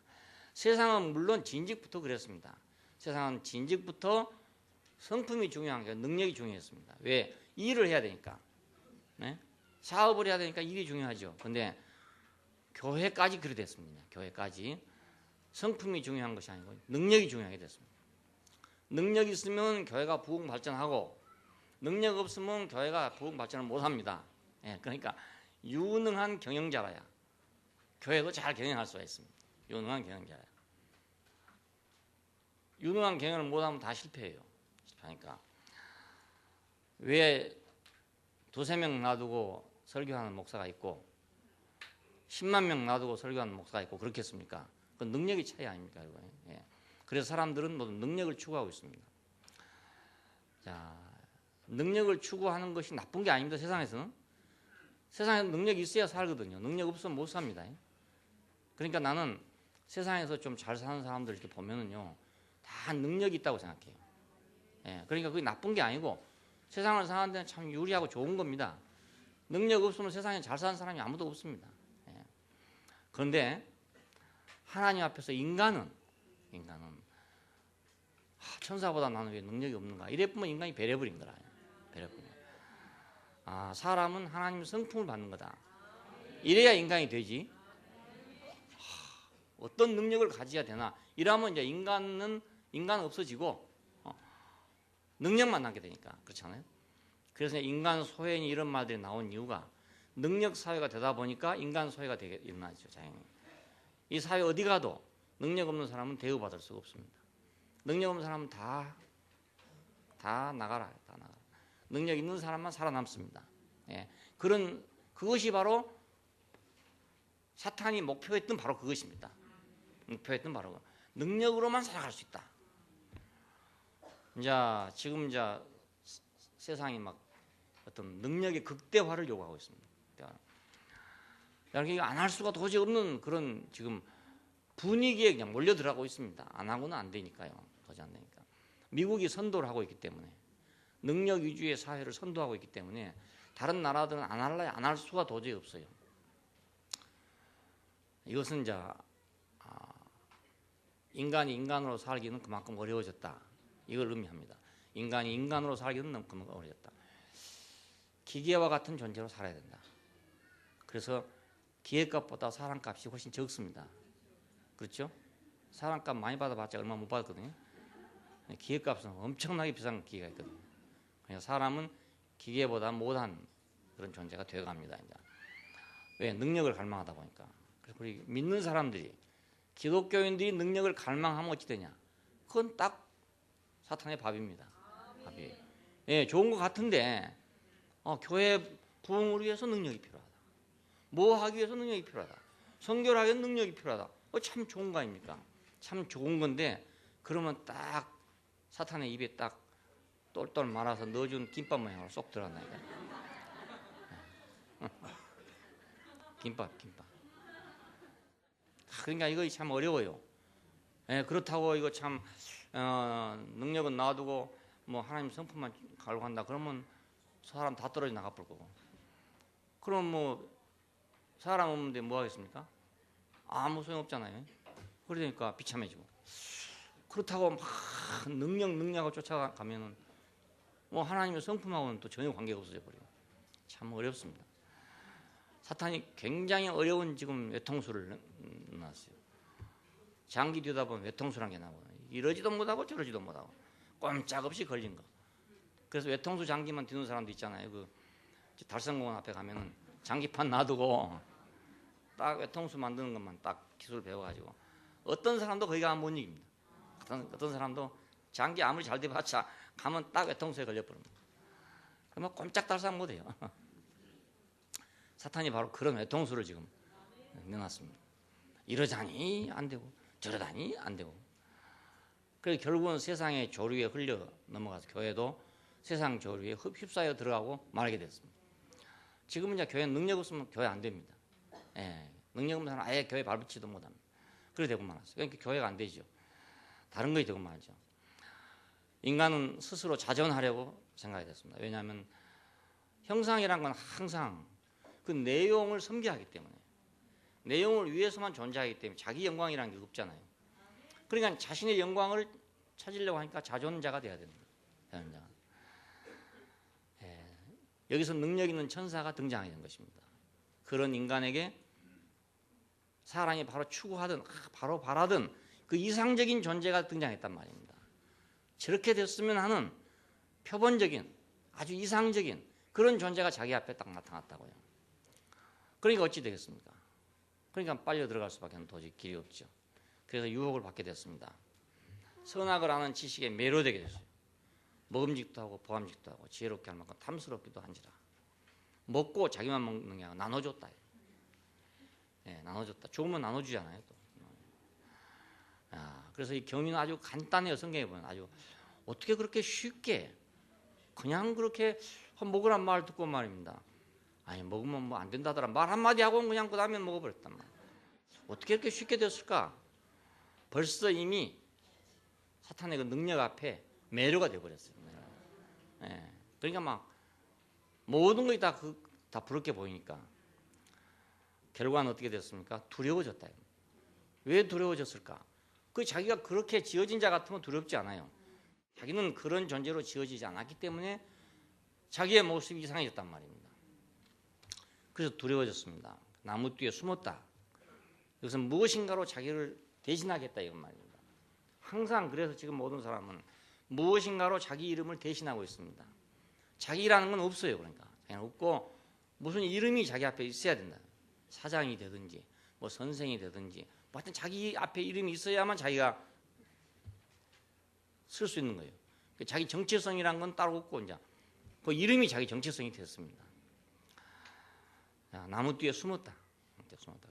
세상은 물론 진즉부터 그랬습니다. 세상은 진즉부터 성품이 중요한 게 능력이 중요했습니다. 왜? 일을 해야 되니까. 네? 사업을 해야 되니까 일이 중요하죠. 그런데 교회까지 그렇게 됐습니다. 교회까지 성품이 중요한 것이 아니고 능력이 중요하게 됐습니다. 능력이 있으면 교회가 부흥 발전하고 능력 없으면 교회가 부흥 발전을 못합니다. 예, 그러니까 유능한 경영자라야 교회도 잘 경영할 수가 있습니다. 유능한 경영자야. 유능한 경영을 못하면 다 실패해요. 실패하니까 왜 두세 명 놔두고 설교하는 목사가 있고 10만 명 놔두고 설교하는 목사가 있고 그렇겠습니까? 그건 능력의 차이 아닙니까? 예. 그래서 사람들은 모두 능력을 추구하고 있습니다. 자, 능력을 추구하는 것이 나쁜 게 아닙니다. 세상에서는. 세상에는 능력이 있어야 살거든요. 능력 없으면 못 삽니다. 그러니까 나는 세상에서 좀 잘 사는 사람들 이렇게 보면은요, 다 능력이 있다고 생각해요. 예, 그러니까 그게 나쁜 게 아니고 세상을 사는 데는 참 유리하고 좋은 겁니다. 능력 없으면 세상에 잘 사는 사람이 아무도 없습니다. 예. 그런데 하나님 앞에서 인간은 천사보다 나는 왜 능력이 없는가? 이래보면 인간이 배려버린 거라. 배려버린 거야. 사람은 하나님의 성품을 받는 거다. 이래야 인간이 되지. 어떤 능력을 가져야 되나? 이러면 이제 인간은 없어지고 능력만 남게 되니까. 그렇잖아요. 그래서 인간 소외니 이런 말들이 나온 이유가 능력 사회가 되다 보니까 인간 소외가 되게 일어나죠. 당연히. 이 사회 어디 가도 능력 없는 사람은 대우받을 수가 없습니다. 능력 없는 사람은 다 나가라. 능력 있는 사람만 살아남습니다. 예. 그것이 바로 사탄이 목표했던 바로 그것입니다. 목표했던 바로 능력으로만 살아갈 수 있다. 지금 세상이 막 어떤 능력의 극대화를 요구하고 있습니다. 이렇게 안 할 수가 도저히 없는 그런 지금 분위기에 그냥 몰려들어가고 있습니다. 안 하고는 안 되니까요. 도저히 안 되니까. 미국이 선도를 하고 있기 때문에 능력 위주의 사회를 선도하고 있기 때문에 다른 나라들은 안 할래 안 할 수가 도저히 없어요. 이것은 이제 인간이 인간으로 살기는 그만큼 어려워졌다. 이걸 의미합니다. 인간이 인간으로 살기는 그만큼 어려웠다. 기계와 같은 존재로 살아야 된다. 그래서 기계값보다 사람값이 훨씬 적습니다. 그렇죠? 사람값 많이 받아봤자 얼마 못 받았거든요. 기계값은 엄청나게 비싼 기계가 있거든요. 그러니까 사람은 기계보다 못한 그런 존재가 되어갑니다. 이제. 왜? 능력을 갈망하다 보니까. 그래서 우리 믿는 사람들이 기독교인들이 능력을 갈망하면 어찌 되냐? 그건 딱 사탄의 밥입니다. 밥이. 예, 좋은 것 같은데 교회 부흥을 위해서 능력이 필요하다. 뭐 하기 위해서 능력이 필요하다. 선교를 하기 위해서 능력이 필요하다. 참 좋은 거 아닙니까? 참 좋은 건데 그러면 딱 사탄의 입에 딱 똘똘 말아서 넣어준 김밥 모양으로 쏙 들어간다니까. 김밥. 그러니까 이거 참 어려워요. 예, 그렇다고 이거 참 능력은 놔두고 뭐 하나님 성품만 가려고 한다. 그러면 사람 다 떨어져 나가볼 거고. 그럼 뭐 사람 없는데 뭐 하겠습니까? 아무 소용 없잖아요. 그러니까 비참해지고. 그렇다고 막 능력을 쫓아가면은 뭐 하나님의 성품하고는 또 전혀 관계가 없어져 버려요. 참 어렵습니다. 사탄이 굉장히 어려운 지금 외통수를 넣었어요. 장기 뒤다 보면 외통수란 게 나와요. 이러지도 못하고 저러지도 못하고 꼼짝없이 걸린 거. 그래서 외통수 장기만 뒤는 사람도 있잖아요. 그 달성공원 앞에 가면은 장기판 놔두고 딱 외통수 만드는 것만 딱 기술 배워가지고 어떤 사람도 거기 가면 못 이깁니다. 어떤 사람도 장기 아무리 잘 돼봤자 가면 딱 외통수에 걸려버립니다. 그러면 꼼짝달싹 못해요. 사탄이 바로 그런 외통수를 지금 내놨습니다. 이러자니 안 되고 저러다니 안 되고. 그래서 결국은 세상의 조류에 흘려 넘어가서 교회도 세상 조류에 휩싸여 들어가고 말하게 됐습니다. 지금은 이제 교회는 능력 없으면 교회 안 됩니다. 예, 능력 없는 사람은 아예 교회 발붙이도 못합니다. 그래 되고 말았어요. 그러니까 교회가 안 되죠. 다른 것이 되고 말죠. 인간은 스스로 자전하려고 생각이 됐습니다. 왜냐하면 형상이란 건 항상 그 내용을 섬기하기 때문에 내용을 위해서만 존재하기 때문에 자기 영광이라는 게 없잖아요. 그러니까 자신의 영광을 찾으려고 하니까 자존자가 돼야 됩니다. 자존자. 예, 여기서 능력 있는 천사가 등장하게 된 것입니다. 그런 인간에게 사람이 바로 추구하던 바로 바라던 그 이상적인 존재가 등장했단 말입니다. 저렇게 됐으면 하는 표본적인 아주 이상적인 그런 존재가 자기 앞에 딱 나타났다고요. 그러니까 어찌 되겠습니까? 그러니까 빨려 들어갈 수밖에 도저히 길이 없죠. 그래서 유혹을 받게 됐습니다. 선악을 아는 지식에 매료되게 됐어요. 먹음직도 하고 보암직도 하고 지혜롭게 할 만큼 탐스럽기도 한지라. 먹고 자기만 먹는 게 아니라 나눠줬다. 예, 나눠줬다. 좋으면 나눠주잖아요. 또. 그래서 이 경위는 아주 간단해요. 성경에 보면 아주 어떻게 그렇게 쉽게 그냥 그렇게 먹으란 말 듣고 말입니다. 아니 먹으면 뭐 안 된다더라 말 한마디 하고 그냥 그 다음에 먹어버렸단 말이에요. 어떻게 이렇게 쉽게 됐을까? 벌써 이미 사탄의 그 능력 앞에 매료가 돼버렸어요. 예, 그러니까 막 모든 것이 다 부럽게 보이니까 결과는 어떻게 됐습니까? 두려워졌다. 왜 두려워졌을까? 그 자기가 그렇게 지어진 자 같으면 두렵지 않아요. 자기는 그런 존재로 지어지지 않았기 때문에 자기의 모습이 이상해졌단 말입니다. 그래서 두려워졌습니다. 나무 뒤에 숨었다. 이것은 무엇인가로 자기를 대신하겠다 이건 말입니다. 항상 그래서 지금 모든 사람은 무엇인가로 자기 이름을 대신하고 있습니다. 자기라는 건 없어요. 그러니까 그냥 없고 무슨 이름이 자기 앞에 있어야 된다. 사장이 되든지 뭐 선생이 되든지 뭐 하여튼 자기 앞에 이름이 있어야만 자기가 쓸 수 있는 거예요. 자기 정체성이란 건 따로 없고 이제 그 이름이 자기 정체성이 됐습니다. 나무 뒤에 숨었다.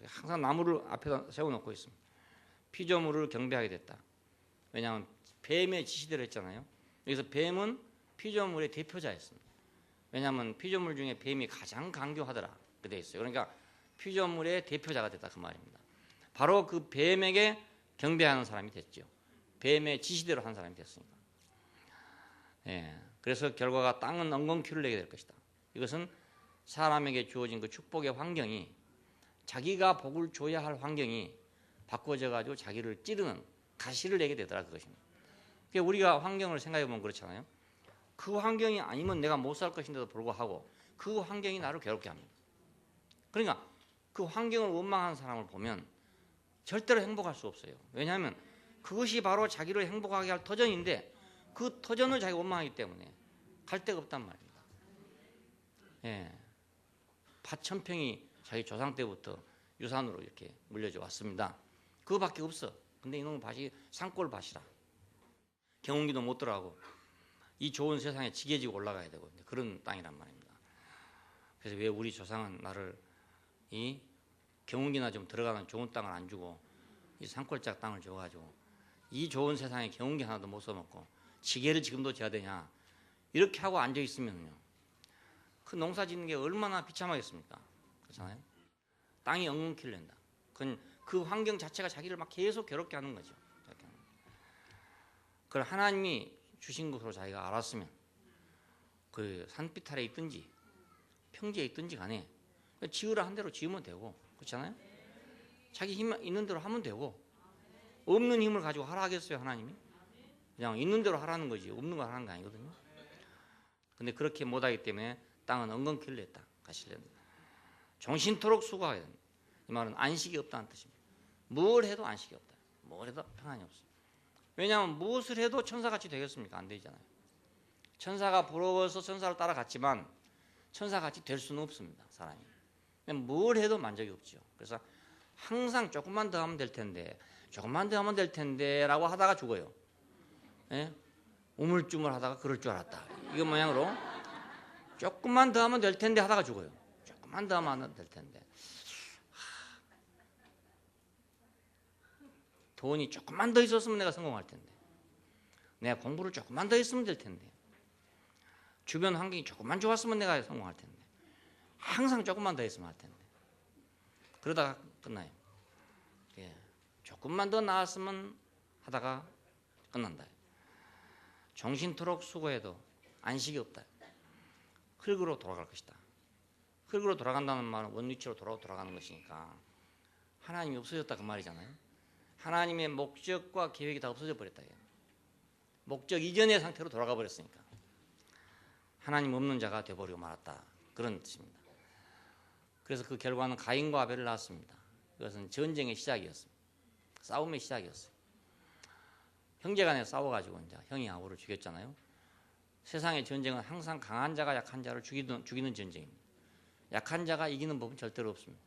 항상 나무를 앞에다 세워놓고 있습니다. 피조물을 경배하게 됐다. 왜냐하면 뱀의 지시대로 했잖아요. 여기서 뱀은 피조물의 대표자였습니다. 왜냐하면 피조물 중에 뱀이 가장 강교하더라. 그 돼 있어요. 그러니까 피조물의 대표자가 됐다 그 말입니다. 바로 그 뱀에게 경배하는 사람이 됐죠. 뱀의 지시대로 한 사람이 됐으니까. 예, 그래서 결과가 땅은 엉겅퀴를 내게 될 것이다. 이것은 사람에게 주어진 그 축복의 환경이 자기가 복을 줘야 할 환경이 바꿔져 가지고 자기를 찌르는 가시를 내게 되더라 그것입니다. 그러니까 우리가 환경을 생각해 보면 그렇잖아요. 그 환경이 아니면 내가 못 살 것인데도 불구하고 그 환경이 나를 괴롭게 합니다. 그러니까 그 환경을 원망하는 사람을 보면 절대로 행복할 수 없어요. 왜냐하면 그것이 바로 자기를 행복하게 할 터전인데 그 터전을 자기가 원망하기 때문에 갈 데가 없단 말입니다. 예. 밭 1000평이 자기 조상 때부터 유산으로 이렇게 물려져 왔습니다. 그거밖에 없어. 근데 이놈의 밭이 산골 밭이라 경운기도 못 들어가고 이 좋은 세상에 지게지고 올라가야 되고 그런 땅이란 말입니다. 그래서 왜 우리 조상은 나를 이 경운기나 좀 들어가는 좋은 땅을 안 주고 이 산골짝 땅을 줘가지고 이 좋은 세상에 경운기 하나도 못 써먹고 지게를 지금도 져야 되냐 이렇게 하고 앉아 있으면요 그 농사 짓는 게 얼마나 비참하겠습니까? 그렇잖아요. 땅이 엉겅퀴를 낸다. 그 환경 자체가 자기를 막 계속 괴롭게 하는 거죠. 그걸 하나님이 주신 것으로 자기가 알았으면 그 산빛 아래 있든지 평지에 있든지 간에 지으라 한 대로 지으면 되고 그렇잖아요. 자기 힘 있는 대로 하면 되고 없는 힘을 가지고 하라 하겠어요 하나님이? 그냥 있는 대로 하라는 거지 없는 거 하라는 거 아니거든요. 근데 그렇게 못하기 때문에 땅은 엉겅퀴를 냈다. 가시려 정신토록 수고하게 된다. 이 말은 안식이 없다는 뜻입니다. 뭘 해도 안식이 없다. 뭘 해도 평안이 없어요. 왜냐하면 무엇을 해도 천사같이 되겠습니까? 안 되잖아요. 천사가 부러워서 천사를 따라갔지만 천사같이 될 수는 없습니다. 사람이. 뭘 해도 만족이 없죠. 그래서 항상 조금만 더 하면 될 텐데 조금만 더 하면 될 텐데 라고 하다가 죽어요. 예? 우물쭈물 하다가 그럴 줄 알았다. 이거 모양으로 조금만 더 하면 될 텐데 하다가 죽어요. 조금만 더 하면 될 텐데 돈이 조금만 더 있었으면 내가 성공할 텐데 내가 공부를 조금만 더 했으면 될 텐데 주변 환경이 조금만 좋았으면 내가 성공할 텐데 항상 조금만 더 했으면 할 텐데 그러다가 끝나요. 예. 조금만 더 나았으면 하다가 끝난다. 정신토록 수고해도 안식이 없다. 흙으로 돌아갈 것이다. 흙으로 돌아간다는 말은 원위치로 돌아가는 것이니까 하나님이 없어졌다 그 말이잖아요. 하나님의 목적과 계획이 다 없어져 버렸다. 목적 이전의 상태로 돌아가 버렸으니까 하나님 없는 자가 되어버리고 말았다. 그런 뜻입니다. 그래서 그 결과는 가인과 아벨을 낳았습니다. 그것은 전쟁의 시작이었습니다. 싸움의 시작이었어요. 형제간에 싸워가지고 이제 형이 아우를 죽였잖아요. 세상의 전쟁은 항상 강한 자가 약한 자를 죽이는 전쟁입니다. 약한 자가 이기는 법은 절대로 없습니다.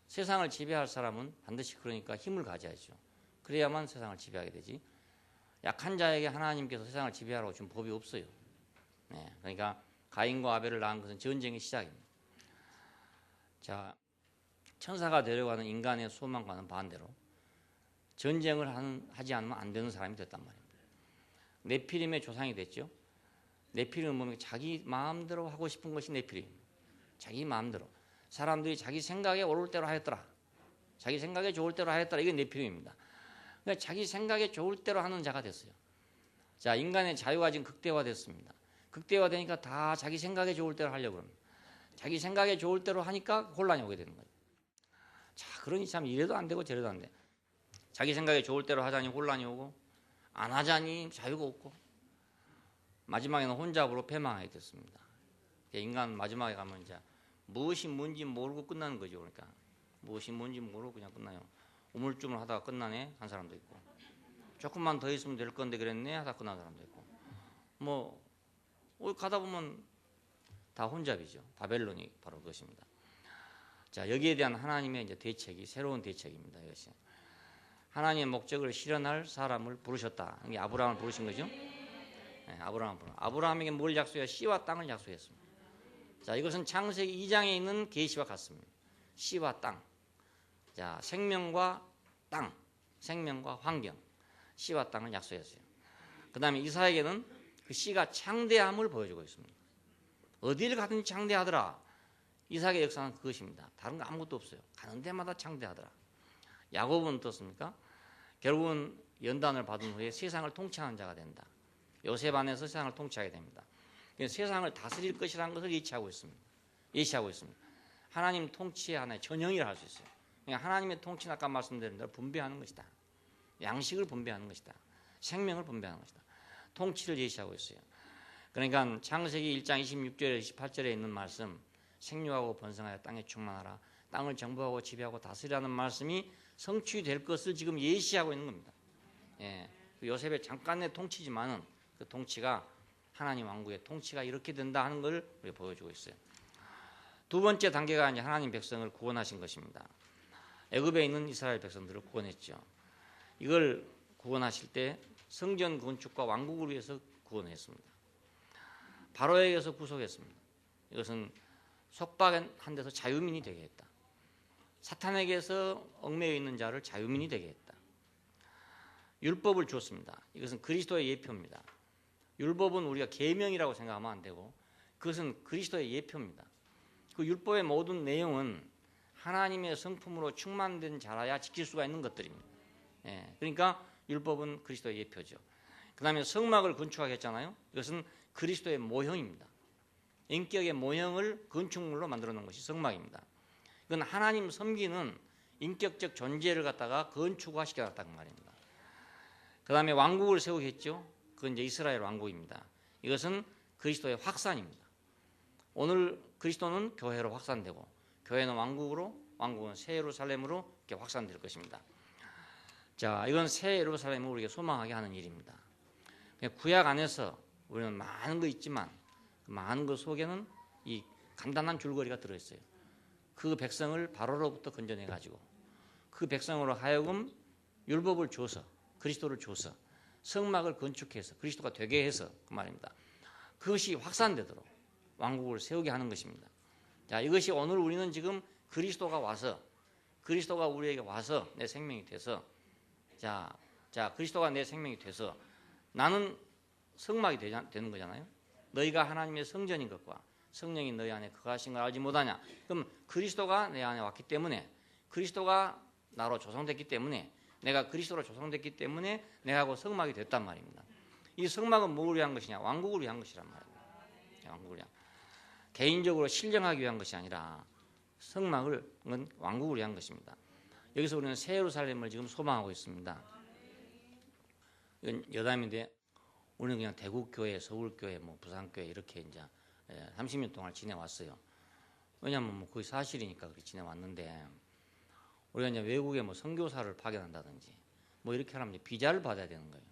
세상을 지배할 사람은 반드시 그러니까 힘을 가져야죠. 그래야만 세상을 지배하게 되지. 약한 자에게 하나님께서 세상을 지배하라고 준 법이 없어요. 네, 그러니까 가인과 아벨을 낳은 것은 전쟁의 시작입니다. 자, 천사가 되려고 하는 인간의 소망과는 반대로 전쟁을 하지 않으면 안 되는 사람이 됐단 말입니다. 네피림의 조상이 됐죠. 네피림은 뭡니까? 자기 마음대로 하고 싶은 것이 네피림. 자기 마음대로. 사람들이 자기 생각에 옳을 대로 하였더라. 자기 생각에 좋을 대로 하였더라. 이게 네피림입니다. 그러니까 자기 생각에 좋을 대로 하는 자가 됐어요. 자, 인간의 자유가 지금 극대화됐습니다. 극대화되니까 다 자기 생각에 좋을 대로 하려고 합니다. 자기 생각에 좋을 대로 하니까 혼란이 오게 되는 거예요. 자, 그러니 참 이래도 안 되고 저래도 안 돼. 자기 생각에 좋을 대로 하자니 혼란이 오고 안 하자니 자유가 없고 마지막에는 혼잡으로 패망하게 됐습니다. 인간 마지막에 가면 이제 무엇이 뭔지 모르고 끝나는 거죠. 그러니까 무엇이 뭔지 모르고 그냥 끝나요. 우물쭈물 하다가 끝나네 한 사람도 있고 조금만 더 있으면 될 건데 그랬네 하다 끝난 사람도 있고 뭐 가다 보면 다 혼잡이죠. 바벨론이 바로 그것입니다. 자, 여기에 대한 하나님의 이제 대책이 새로운 대책입니다. 이것이 하나님의 목적을 실현할 사람을 부르셨다. 이게 아브라함을 부르신 거죠. 네, 아브라함에게 뭘 약속해요? 씨와 땅을 약속했습니다. 자, 이것은 창세기 2장에 있는 계시와 같습니다. 씨와 땅. 자, 생명과 땅, 생명과 환경, 씨와 땅을 약속했어요. 그 다음에 이사에게는 그 씨가 창대함을 보여주고 있습니다. 어디를 가든지 창대하더라. 이삭의 역사는 그것입니다. 다른 거 아무것도 없어요. 가는 데마다 창대하더라. 야곱은 어떻습니까? 결국은 연단을 받은 후에 세상을 통치하는 자가 된다. 요셉 안에서 세상을 통치하게 됩니다. 세상을 다스릴 것이라는 것을 예치하고 있습니다. 예시하고 있습니다. 하나님 통치의 하나의 전형이라 할 수 있어요. 그러니까 하나님의 통치는 아까 말씀드린 대로 분배하는 것이다. 양식을 분배하는 것이다. 생명을 분배하는 것이다. 통치를 예시하고 있어요. 그러니까 창세기 1장 26절에 28절에 있는 말씀, 생육하고 번성하여 땅에 충만하라, 땅을 정복하고 지배하고 다스리라는 말씀이 성취될 것을 지금 예시하고 있는 겁니다. 예, 요셉의 잠깐의 통치지만은 그 통치가 하나님 왕국의 통치가 이렇게 된다 하는 걸 우리가 보여주고 있어요. 두 번째 단계가 이제 하나님 백성을 구원하신 것입니다. 애굽에 있는 이스라엘 백성들을 구원했죠. 이걸 구원하실 때 성전 건축과 왕국을 위해서 구원했습니다. 바로에게서 구속했습니다. 이것은 속박한 데서 자유민이 되게 했다. 사탄에게서 얽매여 있는 자를 자유민이 되게 했다. 율법을 줬습니다. 이것은 그리스도의 예표입니다. 율법은 우리가 계명이라고 생각하면 안 되고 그것은 그리스도의 예표입니다. 그 율법의 모든 내용은 하나님의 성품으로 충만된 자라야 지킬 수가 있는 것들입니다. 예, 그러니까 율법은 그리스도의 예표죠. 그 다음에 성막을 건축하겠잖아요. 이것은 그리스도의 모형입니다. 인격의 모형을 건축물로 만들어 놓은 것이 성막입니다. 이건 하나님 섬기는 인격적 존재를 갖다가 건축화시켜 놨다는 말입니다. 그 다음에 왕국을 세우겠죠. 그건 이제 이스라엘 왕국입니다. 이것은 그리스도의 확산입니다. 오늘 그리스도는 교회로 확산되고 교회는 왕국으로, 왕국은 새 예루살렘으로 이렇게 확산될 것입니다. 자, 이건 새 예루살렘을 우리에게 소망하게 하는 일입니다. 구약 안에서 우리는 많은 거 있지만 그 많은 것 속에는 이 간단한 줄거리가 들어있어요. 그 백성을 바로로부터 건져내 가지고 그 백성으로 하여금 율법을 줘서 그리스도를 줘서 성막을 건축해서 그리스도가 되게 해서 그 말입니다. 그것이 확산되도록 왕국을 세우게 하는 것입니다. 자, 이것이 오늘 우리는 지금 그리스도가 와서 그리스도가 우리에게 와서 내 생명이 돼서 자 그리스도가 내 생명이 돼서 나는 성막이 되는 거잖아요. 너희가 하나님의 성전인 것과 성령이 너희 안에 거하신 걸 알지 못하냐. 그럼 그리스도가 내 안에 왔기 때문에 그리스도가 나로 조성됐기 때문에 내가 그리스도로 조성됐기 때문에 내가 성막이 됐단 말입니다. 이 성막은 뭐를 위한 것이냐? 왕국을 위한 것이란 말입니다. 왕국을 위한. 개인적으로 신령하기 위한 것이 아니라 성막은 왕국을 위한 것입니다. 여기서 우리는 새 예루살렘을 지금 소망하고 있습니다. 이건 여담인데 우리는 그냥 대구교회, 서울교회, 부산교회 이렇게 이제 30년 동안 지내왔어요. 왜냐하면 그게 사실이니까 그렇게 지내왔는데 우리가 이제 외국에 선교사를 파견한다든지 이렇게 하려면 이제 비자를 받아야 되는 거예요.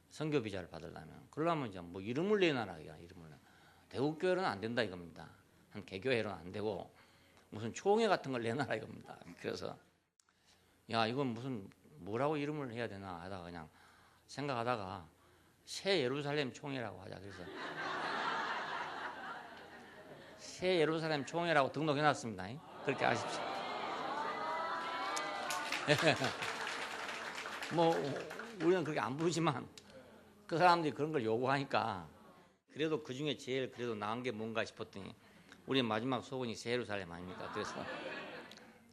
선교 비자를 받으려면 그러려면 이제 이름을 내놔라 이름을. 대구교회는 안 된다 이겁니다. 한 개교회는 안 되고 무슨 총회 같은 걸 내놔라 이겁니다. 그래서 야 이건 무슨 뭐라고 이름을 해야 되나 하다가 그냥 생각하다가 새 예루살렘 총회라고 하자. 그래서 새 예루살렘 총회라고 등록해놨습니다. 그렇게 아십시오. 우리는 그렇게 안 부르지만 그 사람들이 그런 걸 요구하니까 그래도 그 중에 제일 그래도 나은 게 뭔가 싶었더니 우리 마지막 소원이 새 예루살렘 아닙니까? 그래서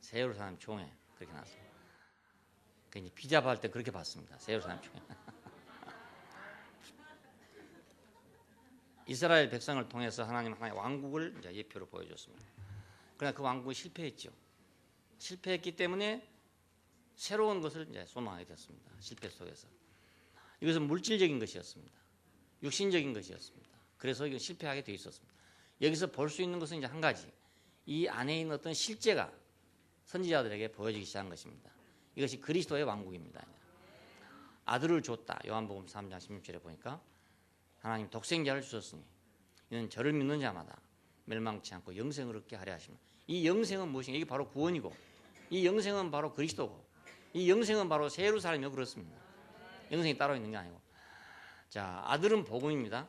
새 예루살렘 총회 그렇게 나왔어요. 이제 비자 받을 때 그렇게 받습니다. 새 예루살렘 총회. 이스라엘 백성을 통해서 하나님 하나의 왕국을 이제 예표로 보여줬습니다. 그러나 그 왕국이 실패했죠. 실패했기 때문에 새로운 것을 이제 소망하게 됐습니다. 실패 속에서. 이것은 물질적인 것이었습니다. 육신적인 것이었습니다. 그래서 이건 실패하게 되어 있었습니다. 여기서 볼 수 있는 것은 이제 한 가지. 이 안에 있는 어떤 실제가 선지자들에게 보여지기 시작한 것입니다. 이것이 그리스도의 왕국입니다. 아들을 줬다. 요한복음 3장 16절에 보니까 하나님 독생자를 주셨으니 이는 저를 믿는 자마다 멸망치 않고 영생을 얻게 하려 하십니다. 이 영생은 무엇인가? 이게 바로 구원이고 이 영생은 바로 그리스도고 이 영생은 바로 새 예루살렘이고 그렇습니다. 영생이 따로 있는 게 아니고 자 아들은 복음입니다.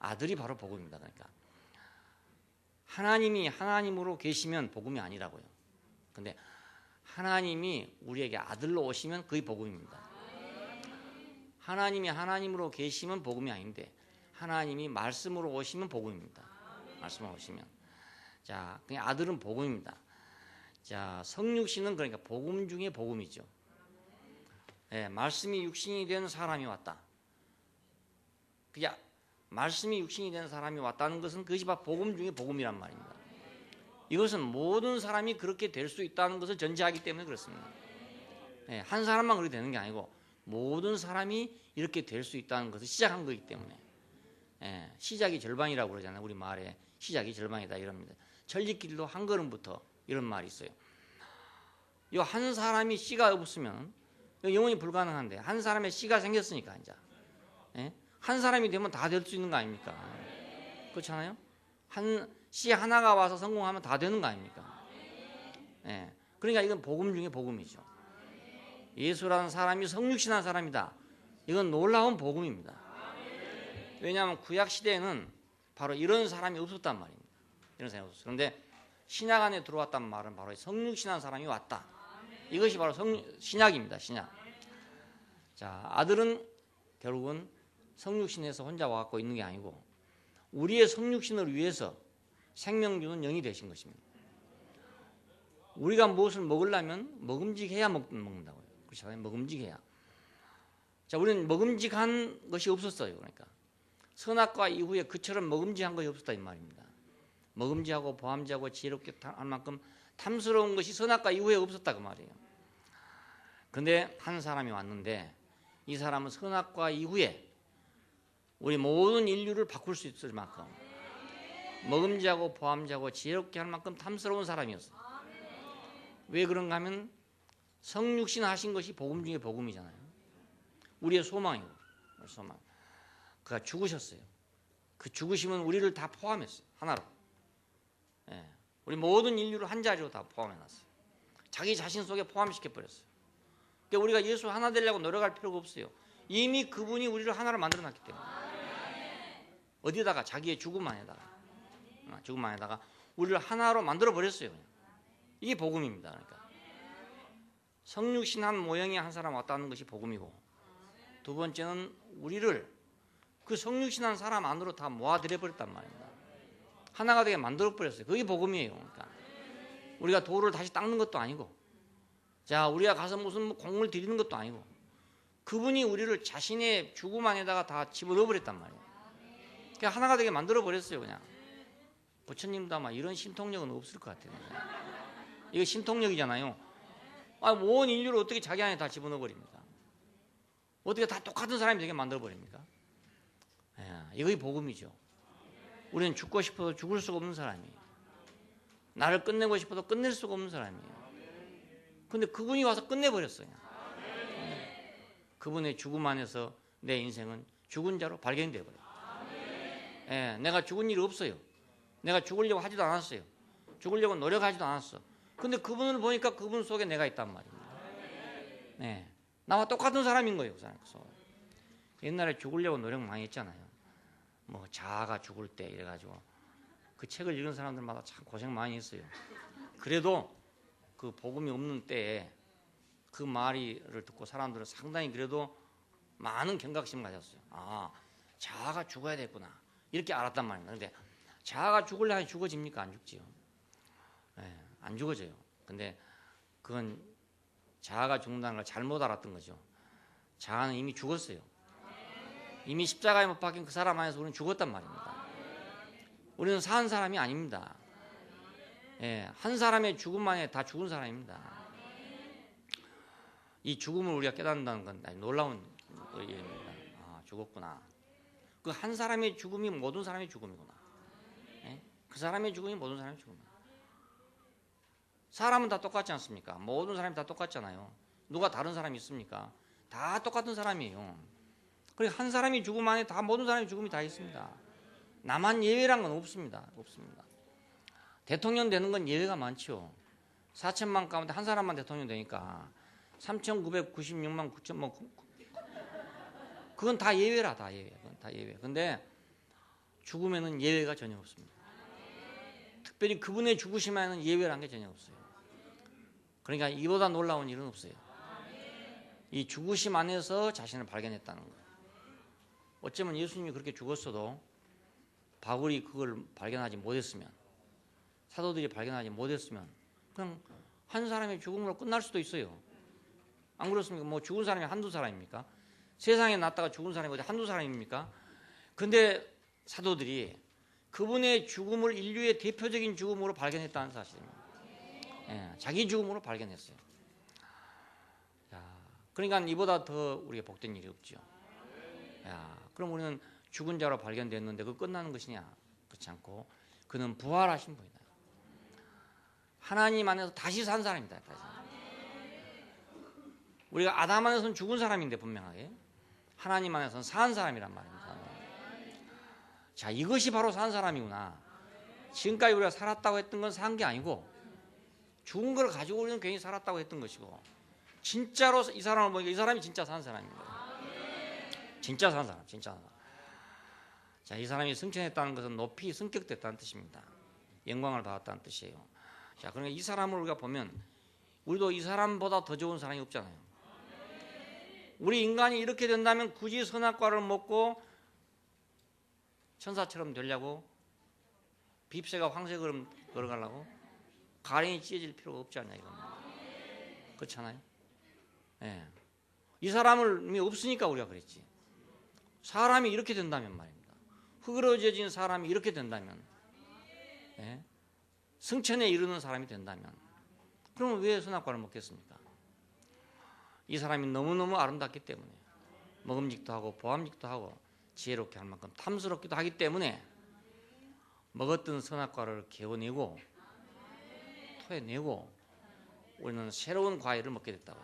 아들이 바로 복음입니다. 그러니까 하나님이 하나님으로 계시면 복음이 아니라고요. 근데 하나님이 우리에게 아들로 오시면 그게 복음입니다. 하나님이 하나님으로 계시면 복음이 아닌데 하나님이 말씀으로 오시면 복음입니다. 말씀으로 오시면 자 그냥 아들은 복음입니다. 자 성육신은 그러니까 복음 중에 복음이죠. 네, 말씀이 육신이 된 사람이 왔다. 그냥 말씀이 육신이 된 사람이 왔다는 것은 그것이 바로 복음 중에 복음이란 말입니다. 이것은 모든 사람이 그렇게 될 수 있다는 것을 전제하기 때문에 그렇습니다. 한 사람만 그렇게 되는 게 아니고 모든 사람이 이렇게 될 수 있다는 것을 시작한 거기 때문에 시작이 절반이라고 그러잖아요. 우리 말에 시작이 절반이다 이럽니다. 천리길도 한 걸음부터 이런 말이 있어요. 이 한 사람이 씨가 없으면 영원히 불가능한데 한 사람의 씨가 생겼으니까 이제 한 사람이 되면 다 될 수 있는 거 아닙니까? 그렇잖아요. 한 씨 하나가 와서 성공하면 다 되는 거 아닙니까? 그러니까 이건 복음 중에 복음이죠. 예수라는 사람이 성육신한 사람이다. 이건 놀라운 복음입니다. 왜냐하면 구약 시대에는 바로 이런 사람이 없었단 말입니다. 이런 사람이 없었어요. 그런데 신약 안에 들어왔단 말은 바로 성육신한 사람이 왔다. 이것이 바로 신약입니다. 신약. 자, 아들은 결국은 성육신에서 혼자 와갖고 있는 게 아니고 우리의 성육신을 위해서 생명 주는 영이 되신 것입니다. 우리가 무엇을 먹으려면 먹음직해야 먹는다고요. 그렇잖아요. 먹음직해야. 자, 우리는 먹음직한 것이 없었어요. 그러니까 선악과 이후에 그처럼 먹음직한 것이 없었다 이 말입니다. 먹음직하고 보암직하고 지혜롭게 할 만큼 탐스러운 것이 선악과 이후에 없었다 그 말이에요. 그런데 한 사람이 왔는데 이 사람은 선악과 이후에 우리 모든 인류를 바꿀 수 있을 만큼 먹음직하고 보암직하고 지혜롭게 할 만큼 탐스러운 사람이었어요. 왜 그런가 하면 성육신 하신 것이 복음 중에 복음이잖아요. 우리의 소망이고 소망. 그가 죽으셨어요. 그 죽으심은 우리를 다 포함했어요. 하나로. 우리 모든 인류를 한 자리로 다 포함해놨어요. 자기 자신 속에 포함시켜버렸어요. 그러니까 우리가 예수 하나 되려고 노력할 필요가 없어요. 이미 그분이 우리를 하나로 만들어놨기 때문에. 어디다가 자기의 죽음 안에다가 우리를 하나로 만들어버렸어요. 이게 복음입니다. 그러니까 성육신한 모형의 한 사람 왔다는 것이 복음이고 두 번째는 우리를 그 성육신한 사람 안으로 다 모아들여버렸단 말입니다. 하나가 되게 만들어버렸어요. 그게 복음이에요. 그러니까 우리가 돌을 다시 닦는 것도 아니고 자 우리가 가서 무슨 공을 들이는 것도 아니고 그분이 우리를 자신의 죽음 안에다가 다 집어넣어버렸단 말이에요. 그냥 하나가 되게 만들어버렸어요. 그냥 부처님도 아마 이런 신통력은 없을 것 같아요. 이거 신통력이잖아요. 온 인류를 어떻게 자기 안에 다 집어넣어버립니까? 어떻게 다 똑같은 사람이 되게 만들어버립니까? 이것이 복음이죠. 우리는 죽고 싶어도 죽을 수가 없는 사람이에요. 나를 끝내고 싶어도 끝낼 수가 없는 사람이에요. 근데 그분이 와서 끝내버렸어요. 그분의 죽음 안에서 내 인생은 죽은 자로 발견되어 버려요. 내가 죽은 일이 없어요. 내가 죽으려고 하지도 않았어요. 죽으려고 노력하지도 않았어. 근데 그분을 보니까 그분 속에 내가 있단 말입니다. 나와 똑같은 사람인 거예요. 그 사람 속에. 옛날에 죽으려고 노력 많이 했잖아요. 뭐 자아가 죽을 때 이래가지고 그 책을 읽은 사람들마다 참 고생 많이 했어요. 그래도 그 복음이 없는 때에 그 말을 듣고 사람들은 상당히 그래도 많은 경각심을 가졌어요. 아, 자아가 죽어야 되겠구나 이렇게 알았단 말입니다. 그런데 자아가 죽으려면 죽어집니까? 안 죽지요. 안 죽어져요. 근데 그건 자아가 죽는다는 걸 잘못 알았던 거죠. 자아는 이미 죽었어요. 이미 십자가에 못 박힌 그 사람 안에서 우리는 죽었단 말입니다. 우리는 산 사람이 아닙니다. 한 사람의 죽음 안에 다 죽은 사람입니다. 이 죽음을 우리가 깨닫는다는 건 놀라운 일입니다. 아, 죽었구나. 그 한 사람의 죽음이 모든 사람의 죽음이구나. 그 사람의 죽음이 모든 사람의 죽음이구나. 사람은 다 똑같지 않습니까? 모든 사람이 다 똑같잖아요. 누가 다른 사람이 있습니까? 다 똑같은 사람이에요. 그리고 한 사람이 죽음 안에 다 모든 사람의 죽음이 다 있습니다. 나만 예외란 건 없습니다. 없습니다. 대통령 되는 건 예외가 많죠. 4천만 가운데 한 사람만 대통령 되니까 3,996만 9천 뭐 그건 다 예외라 다 예외. 그건 다 예외. 근데 죽음에는 예외가 전혀 없습니다. 특별히 그분의 죽으심에는 예외란 게 전혀 없어요. 그러니까 이보다 놀라운 일은 없어요. 이 죽으심 안에서 자신을 발견했다는 거예요. 어쩌면 예수님이 그렇게 죽었어도 바울이 그걸 발견하지 못했으면 사도들이 발견하지 못했으면 그냥 한 사람의 죽음으로 끝날 수도 있어요. 안 그렇습니까? 뭐 죽은 사람이 한두 사람입니까? 세상에 났다가 죽은 사람이 어디 한두 사람입니까? 근데 사도들이 그분의 죽음을 인류의 대표적인 죽음으로 발견했다는 사실입니다. 예, 자기 죽음으로 발견했어요. 자, 그러니까 이보다 더 우리가 복된 일이 없죠. 야, 그럼 우리는 죽은 자로 발견됐는데 그거 끝나는 것이냐? 그렇지 않고 그는 부활하신 분이다. 하나님 안에서 다시 산 사람이다. 다시. 우리가 아담 안에서는 죽은 사람인데 분명하게 하나님 안에서는 산 사람이란 말입니다. 자, 이것이 바로 산 사람이구나. 지금까지 우리가 살았다고 했던 건 산 게 아니고 죽은 걸 가지고 우리는 괜히 살았다고 했던 것이고 진짜로 이 사람을 보니까 이 사람이 진짜 산 사람입니다. 진짜 산 사람, 진짜 산 사람. 자, 이 사람이 승천했다는 것은 높이 승격됐다는 뜻입니다. 영광을 받았다는 뜻이에요. 자, 그러니까 이 사람을 우리가 보면 우리도 이 사람보다 더 좋은 사람이 없잖아요. 우리 인간이 이렇게 된다면 굳이 선악과를 먹고 천사처럼 되려고 빕새가 황색으로 걸어가려고 가랭이 찢어질 필요가 없지 않냐 이겁니다. 그렇잖아요. 예. 이 사람이 없으니까 우리가 그랬지. 사람이 이렇게 된다면 말입니다. 흐그러져진 사람이 이렇게 된다면, 예? 승천에 이르는 사람이 된다면, 그러면 왜 선악과를 먹겠습니까? 이 사람이 너무너무 아름답기 때문에 먹음직도 하고 보암직도 하고 지혜롭게 할 만큼 탐스럽기도 하기 때문에 먹었던 선악과를 개어내고 토해내고 우리는 새로운 과일을 먹게 됐다고.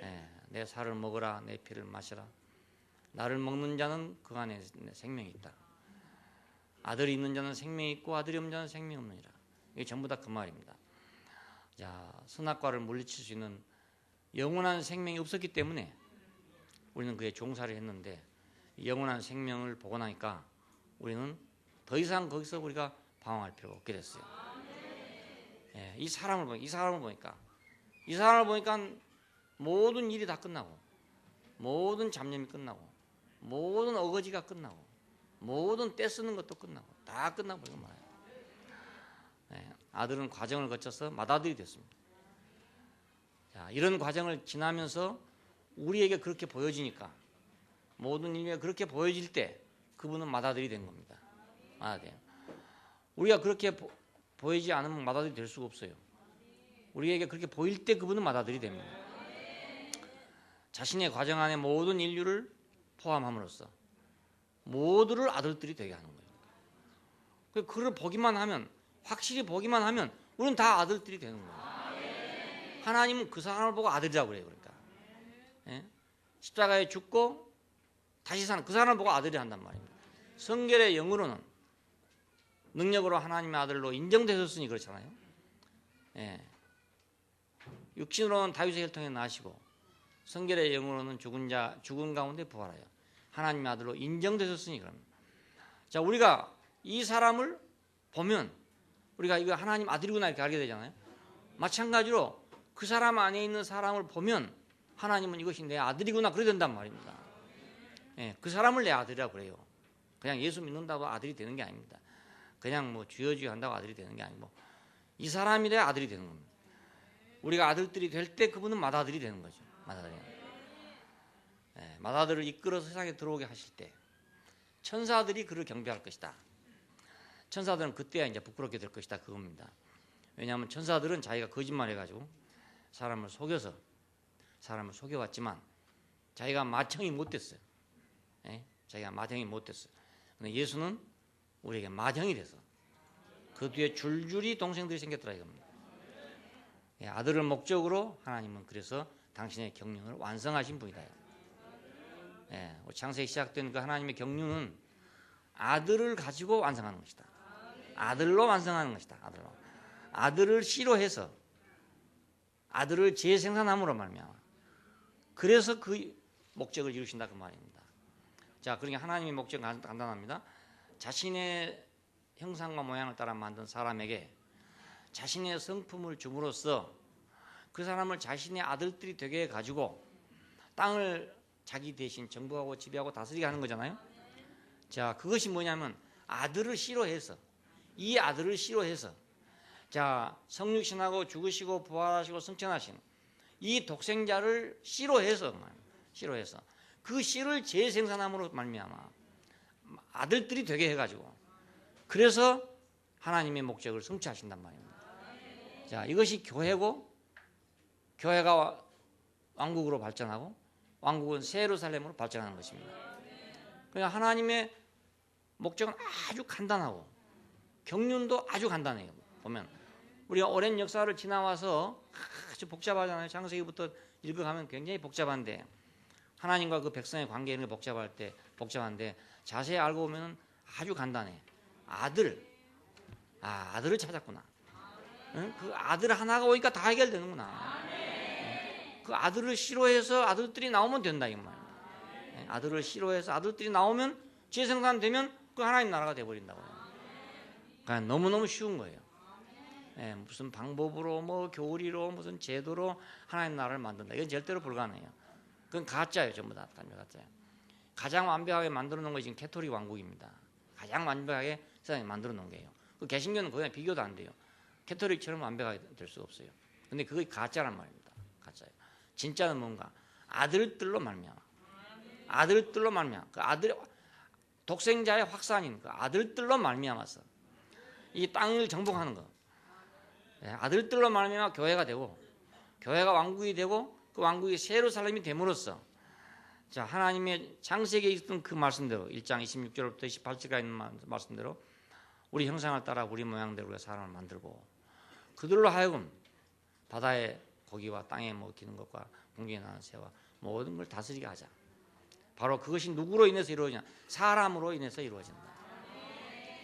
네, 내 살을 먹어라, 내 피를 마셔라. 나를 먹는 자는 그 안에 생명이 있다. 아들이 있는 자는 생명이 있고 아들이 없는 자는 생명이 없느니라. 이게 전부 다 그 말입니다. 자, 선악과를 물리칠 수 있는 영원한 생명이 없었기 때문에 우리는 그에 종사를 했는데 영원한 생명을 보고 나니까 우리는 더 이상 거기서 우리가 방황할 필요가 없게 됐어요. 예, 이 사람을 보니까 모든 일이 다 끝나고 모든 잡념이 끝나고 모든 어거지가 끝나고 모든 떼쓰는 것도 끝나고 다 끝나고 이거 말이에요. 예, 아들은 과정을 거쳐서 맏아들이 됐습니다. 자, 이런 과정을 지나면서 우리에게 그렇게 보여지니까 모든 일이 그렇게 보여질 때 그분은 맏아들이 된 겁니다. 맏아들. 우리가 그렇게 보이지 않으면 맏아들이 될 수가 없어요. 우리에게 그렇게 보일 때 그분은 맏아들이 됩니다. 자신의 과정 안에 모든 인류를 포함함으로써 모두를 아들들이 되게 하는 거예요. 그를 보기만 하면 확실히 보기만 하면 우리는 다 아들들이 되는 거예요. 하나님은 그 사람을 보고 아들이라고 그래요. 그러니까 예? 십자가에 죽고 다시 사는 그 사람을 보고 아들이 한단 말입니다. 성결의 영으로는 능력으로 하나님의 아들로 인정되셨으니 그렇잖아요. 예. 육신으로는 다윗의 혈통에 나시고 성결의 영으로는 죽은 가운데 부활하여 하나님의 아들로 인정되셨으니 그럽니다. 자, 우리가 이 사람을 보면 우리가 이거 하나님 아들이구나 이렇게 알게 되잖아요. 마찬가지로 그 사람 안에 있는 사람을 보면 하나님은 이것이 내 아들이구나 그래 된단 말입니다. 예, 그 사람을 내 아들이라고 그래요. 그냥 예수 믿는다고 아들이 되는 게 아닙니다. 그냥 뭐 주여 한다고 아들이 되는 게 아니고 이 사람이 내 아들이 되는 겁니다. 우리가 아들들이 될 때 그분은 맏아들이 되는 거죠. 맏아들이. 예, 맏아들을 이끌어서 세상에 들어오게 하실 때 천사들이 그를 경배할 것이다. 천사들은 그때야 이제 부끄럽게 될 것이다 그겁니다. 왜냐하면 천사들은 자기가 거짓말해가지고 사람을 속여왔지만 자기가 마청이 못됐어요. 예? 자기가 마청이 못됐어요. 근데 예수는 우리에게 마청이 돼서 그 뒤에 줄줄이 동생들이 생겼더라 이겁니다. 예, 아들을 목적으로 하나님은 그래서 당신의 경륜을 완성하신 분이다. 예, 창세기 시작된 그 하나님의 경륜은 아들을 가지고 완성하는 것이다. 아들로 완성하는 것이다. 아들을 씨로 해서 아들을 재생산함으로 말미암아 그래서 그 목적을 이루신다 그 말입니다. 자, 그러니까 하나님의 목적은 간단합니다. 자신의 형상과 모양을 따라 만든 사람에게 자신의 성품을 줌으로써 그 사람을 자신의 아들들이 되게 해가지고 땅을 자기 대신 정부하고 지배하고 다스리게 하는 거잖아요. 자, 그것이 뭐냐면 아들을 씨로 해서 이 아들을 씨로 해서 자, 성육신하고 죽으시고 부활하시고 승천하신 이 독생자를 씨로 해서 그 씨를 재생산함으로 말미암아 아들들이 되게 해가지고 그래서 하나님의 목적을 성취하신단 말입니다. 자, 이것이 교회고, 교회가 왕국으로 발전하고 왕국은 새 예루살렘으로 발전하는 것입니다. 그러니까 하나님의 목적은 아주 간단하고 경륜도 아주 간단해요. 보면 우리가 오랜 역사를 지나와서 아주 복잡하잖아요. 창세기부터 읽어가면 굉장히 복잡한데, 하나님과 그 백성의 관계 이런 게 복잡한데 자세히 알고 보면 아주 간단해. 아들을 찾았구나. 응? 그 아들 하나가 오니까 다 해결되는구나. 그 아들을 싫어해서 아들들이 나오면 된다 이 말이에요. 아들을 싫어해서 아들들이 나오면 재생산되면 그 하나님 나라가 돼버린다고요. 그러니까 너무너무 쉬운 거예요. 무슨 방법으로 뭐 교리로 무슨 제도로 하나님 나라를 만든다, 이건 절대로 불가능해요. 그건 가짜예요. 전부 다 가짜예요. 가장 완벽하게 만들어 놓은 것이 지금 캐토릭 왕국입니다. 가장 완벽하게 세상에 만들어 놓은 거예요. 그 개신교는 거기랑 비교도 안 돼요. 캐토릭처럼 완벽하게 될 수가 없어요. 근데 그게 가짜란 말입니다. 가짜예요. 진짜는 뭔가 아들들로 말미암아. 그 아들 독생자의 확산인 그 아들들로 말미암아서 이 땅을 정복하는 거. 아들들로 말미암아 교회가 되고, 교회가 왕국이 되고, 그 왕국이 새 예루살렘이 됨으로써, 자, 하나님의 창세기에 있던 그 말씀대로 1장 26절부터 28절까지 있는 말씀대로 우리 형상을 따라 우리 모양대로 우리가 사람을 만들고, 그들로 하여금 바다의 고기와 땅에 먹히는 것과 공중에 나는 새와 모든 걸 다스리게 하자. 바로 그것이 누구로 인해서 이루어지냐? 사람으로 인해서 이루어진다.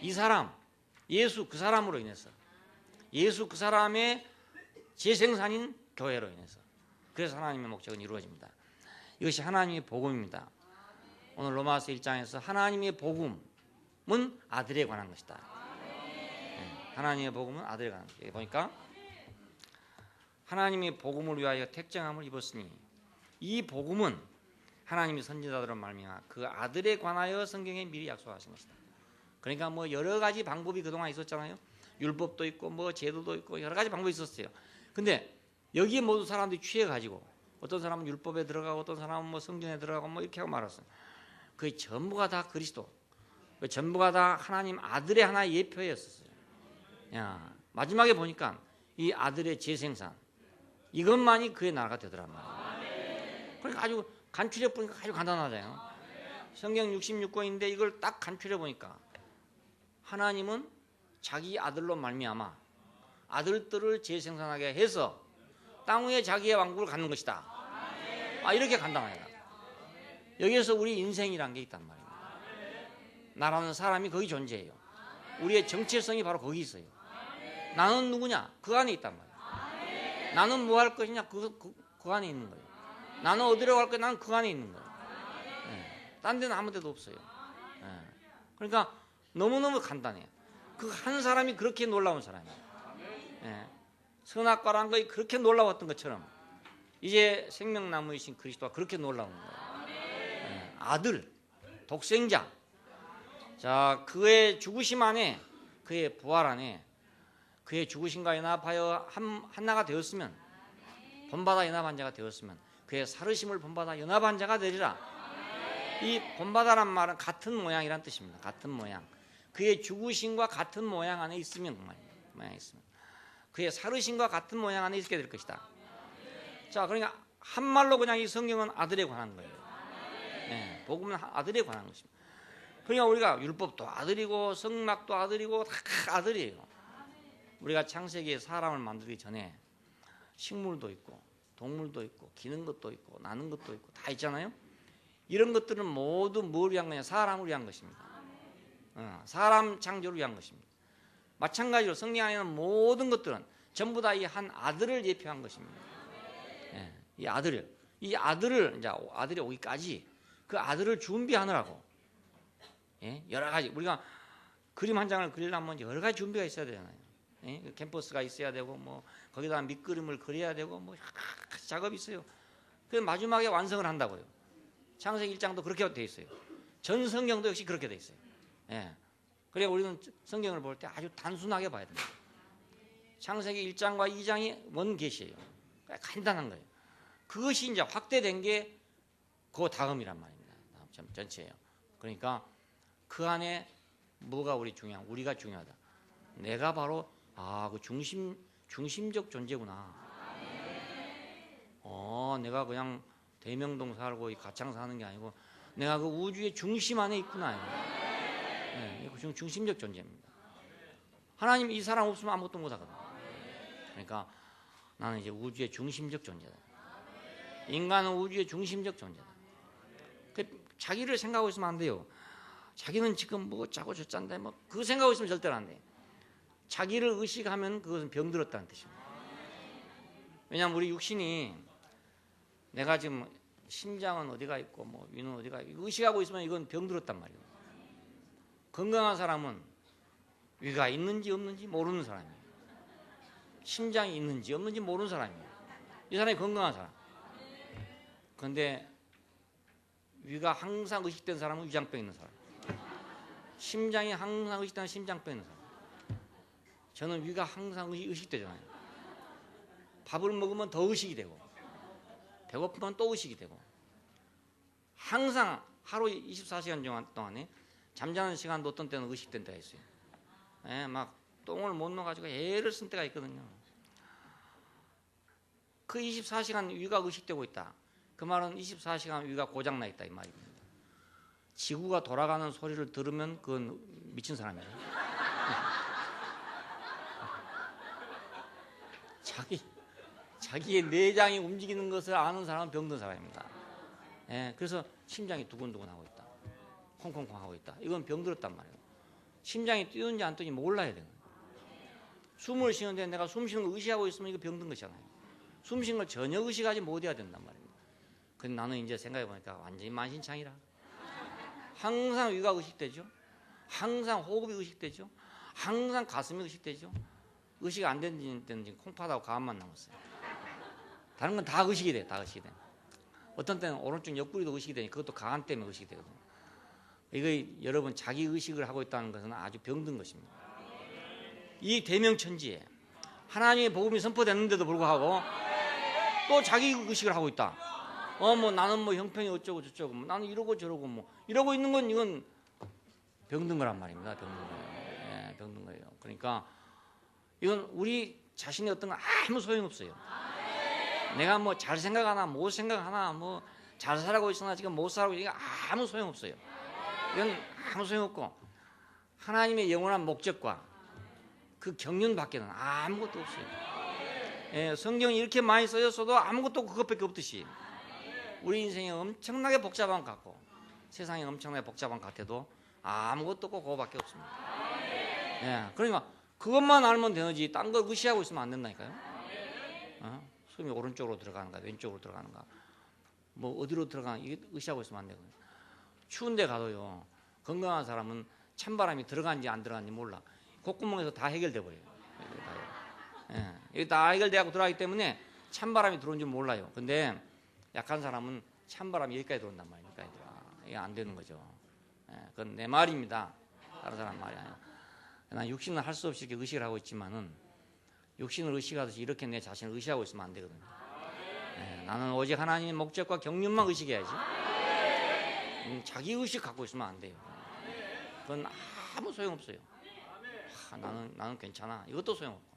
이 사람, 예수 그 사람으로 인해서, 예수 그 사람의 재생산인 교회로 인해서, 그래서 하나님의 목적은 이루어집니다. 이것이 하나님의 복음입니다. 오늘 로마서 1장에서 하나님의 복음은 아들에 관한 것이다. 하나님의 복음은 아들에 관한 것이다. 보니까 하나님의 복음을 위하여 택정함을 입었으니, 이 복음은 하나님이 선지자들로 말미암아 그 아들에 관하여 성경에 미리 약속하신 것이다. 그러니까 뭐 여러 가지 방법이 그동안 있었잖아요. 율법도 있고 뭐 제도도 있고 여러 가지 방법이 있었어요. 근데 여기에 모두 사람들이 취해가지고, 어떤 사람은 율법에 들어가고 어떤 사람은 뭐 성경에 들어가고 뭐 이렇게 하고 말았어요. 그게 전부가 다 그리스도, 전부가 다 하나님 아들의 하나의 예표였었어요. 마지막에 보니까 이 아들의 재생산, 이것만이 그의 나라가 되더란 말이에요. 그러니까 아주 간추려 보니까 아주 간단하잖아요. 성경 66권인데 이걸 딱 간추려 보니까 하나님은 자기 아들로 말미암아 아들들을 재생산하게 해서 땅 위에 자기의 왕국을 갖는 것이다. 이렇게 간단해요. 여기에서 우리 인생이란 게 있단 말이에요. 나라는 사람이 거기 존재해요. 우리의 정체성이 바로 거기 있어요. 나는 누구냐? 그 안에 있단 말이에요. 나는 뭐 할 것이냐? 그 안에 있는 거예요. 나는 어디로 갈 거야? 나는 그 안에 있는 거예요. 딴 데는 아무 데도 없어요. 그러니까 너무너무 간단해요. 그 한 사람이 그렇게 놀라운 사람이에요. 선악과라는 것이 그렇게 놀라웠던 것처럼 이제 생명나무이신 그리스도가 그렇게 놀라운 거예요. 아들, 독생자. 자, 그의 죽으심 안에, 그의 부활 안에, 그의 죽으심과 연합하여 하나가 되었으면, 본받아 연합한 자가 되었으면, 그의 살으심을 본받아 연합한 자가 되리라. 이 본받아란 말은 같은 모양이란 뜻입니다. 같은 모양. 그의 죽으심과 같은 모양 안에 있으면, 모양이 있으면, 그의 살으심과 같은 모양 안에 있게 될 것이다. 자, 그러니까 한말로 그냥 이 성경은 아들에 관한 거예요. 복음은 아들에 관한 것입니다. 그러니까 우리가 율법도 아들이고 성막도 아들이고 다 아들이에요. 우리가 창세기에 사람을 만들기 전에 식물도 있고 동물도 있고 기는 것도 있고 나는 것도 있고 다 있잖아요. 이런 것들은 모두 뭘 위한 거냐? 사람을 위한 것입니다. 사람 창조를 위한 것입니다. 마찬가지로 성경 안에는 모든 것들은 전부 다 이 한 아들을 예표한 것입니다. 이 아들을 이제 아들이 오기까지 그 아들을 준비하느라고 여러 가지, 우리가 그림 한 장을 그리려면 여러 가지 준비가 있어야 되잖아요. 캠퍼스가 있어야 되고 뭐 거기다 밑그림을 그려야 되고 뭐 작업이 있어요. 그 마지막에 완성을 한다고요. 창세기 1장도 그렇게 돼 있어요. 전 성경도 역시 그렇게 돼 있어요. 그래 우리는 성경을 볼 때 아주 단순하게 봐야 됩니다. 창세기 1장과 2장이 원 계시예요. 간단한 거예요. 그것이 이제 확대된 게 그 다음이란 말입니다. 다음 전체예요. 그러니까 그 안에 뭐가 우리가 중요하다. 내가 바로 그 중심적 존재구나. 내가 그냥 대명동 살고 가창 사는 게 아니고 내가 그 우주의 중심 안에 있구나. 네, 중심적 존재입니다. 하나님 이 사람 없으면 아무것도 못하거든. 그러니까 나는 이제 우주의 중심적 존재다. 인간은 우주의 중심적 존재다. 자기를 생각하고 있으면 안 돼요. 자기는 지금 뭐 짜고 저짠데 뭐 그 생각하고 있으면 절대로 안 돼. 자기를 의식하면 그것은 병들었다는 뜻입니다. 왜냐하면 우리 육신이 내가 지금 심장은 어디가 있고 뭐 위는 어디가 있고 의식하고 있으면 이건 병들었단 말이에요. 건강한 사람은 위가 있는지 없는지 모르는 사람이에요. 심장이 있는지 없는지 모르는 사람이에요. 이 사람이 건강한 사람. 그런데 위가 항상 의식된 사람은 위장병 있는 사람. 심장이 항상 의식되는 심장병 있는 사람. 저는 위가 항상 의식되잖아요. 밥을 먹으면 더 의식이 되고 배고프면 또 의식이 되고 항상 하루 24시간 동안에 잠자는 시간도 어떤 때는 의식된 때가 있어요. 막 똥을 못 넣어가지고 애를 쓴 때가 있거든요. 그 24시간 위가 의식되고 있다. 그 말은 24시간 위가 고장나 있다 이 말입니다. 지구가 돌아가는 소리를 들으면 그건 미친 사람이에요. 자기의 내장이 움직이는 것을 아는 사람은 병든 사람입니다. 그래서 심장이 두근두근 하고 있다. 콩콩콩 하고 있다. 이건 병들었단 말이에요. 심장이 뛰는지 안 뛰는지 몰라야 되는 거예요. 숨을 쉬는데 내가 숨 쉬는 걸 의식하고 있으면 이거 병든 것이잖아요. 숨 쉬는 걸 전혀 의식하지 못해야 된단 말입니다. 근데 나는 이제 생각해 보니까 완전히 만신창이라. 항상 위가 의식되죠. 항상 호흡이 의식되죠. 항상 가슴이 의식되죠. 의식 안 되는 때는 지금 콩팥하고 가슴만 남았어요. 다른 건 다 의식이 돼. 다 의식이 돼. 어떤 때는 오른쪽 옆구리도 의식이 되니 그것도 가안 때문에 의식이 되거든요. 이거 여러분 자기 의식을 하고 있다는 것은 아주 병든 것입니다. 이 대명천지에 하나님의 복음이 선포됐는데도 불구하고 또 자기 의식을 하고 있다. 뭐 나는 뭐 형편이 어쩌고 저쩌고 뭐 나는 이러고 저러고 뭐 이러고 있는 건 이건 병든 거란 말입니다. 병든 거예요. 병든 거예요. 그러니까 이건 우리 자신의 어떤 건 아무 소용없어요. 내가 뭐 잘 생각하나 못 생각하나 뭐 잘 살아가고 있으나 지금 못 살아가고 있으나 아무 소용없어요. 이건 아무 소용없고 하나님의 영원한 목적과 그 경륜밖에는 아무것도 없어요. 성경이 이렇게 많이 써졌어도 아무것도 그것밖에 없듯이 우리 인생이 엄청나게 복잡한 것 같고 세상이 엄청나게 복잡한 것 같아도 아무것도 없고 그거밖에 없습니다. 그러니까 그것만 알면 되는지 딴 걸 의식하고 있으면 안 된다니까요. 숨이 오른쪽으로 들어가는가 왼쪽으로 들어가는가 뭐 어디로 들어가는가 이게 의식하고 있으면 안 되거든요. 추운 데 가도요. 건강한 사람은 찬바람이 들어가는지 안 들어가는지 몰라. 콧구멍에서 다 해결돼 버려요. 이게 다 해결되고 들어가기 때문에 찬바람이 들어온 줄 몰라요. 근데 약한 사람은 찬바람이 여기까지 들어온단 말이에요. 여기까지 들어와. 이게 안 되는 거죠. 그건 내 말입니다. 다른 사람 말이 아니에요. 난 육신은 할 수 없이 이렇게 의식을 하고 있지만은 육신을 의식하듯이 이렇게 내 자신을 의식하고 있으면 안 되거든요. 나는 오직 하나님의 목적과 경륜만 의식해야지. 자기 의식 갖고 있으면 안 돼요. 그건 아무 소용없어요. 나는 괜찮아. 이것도 소용없고.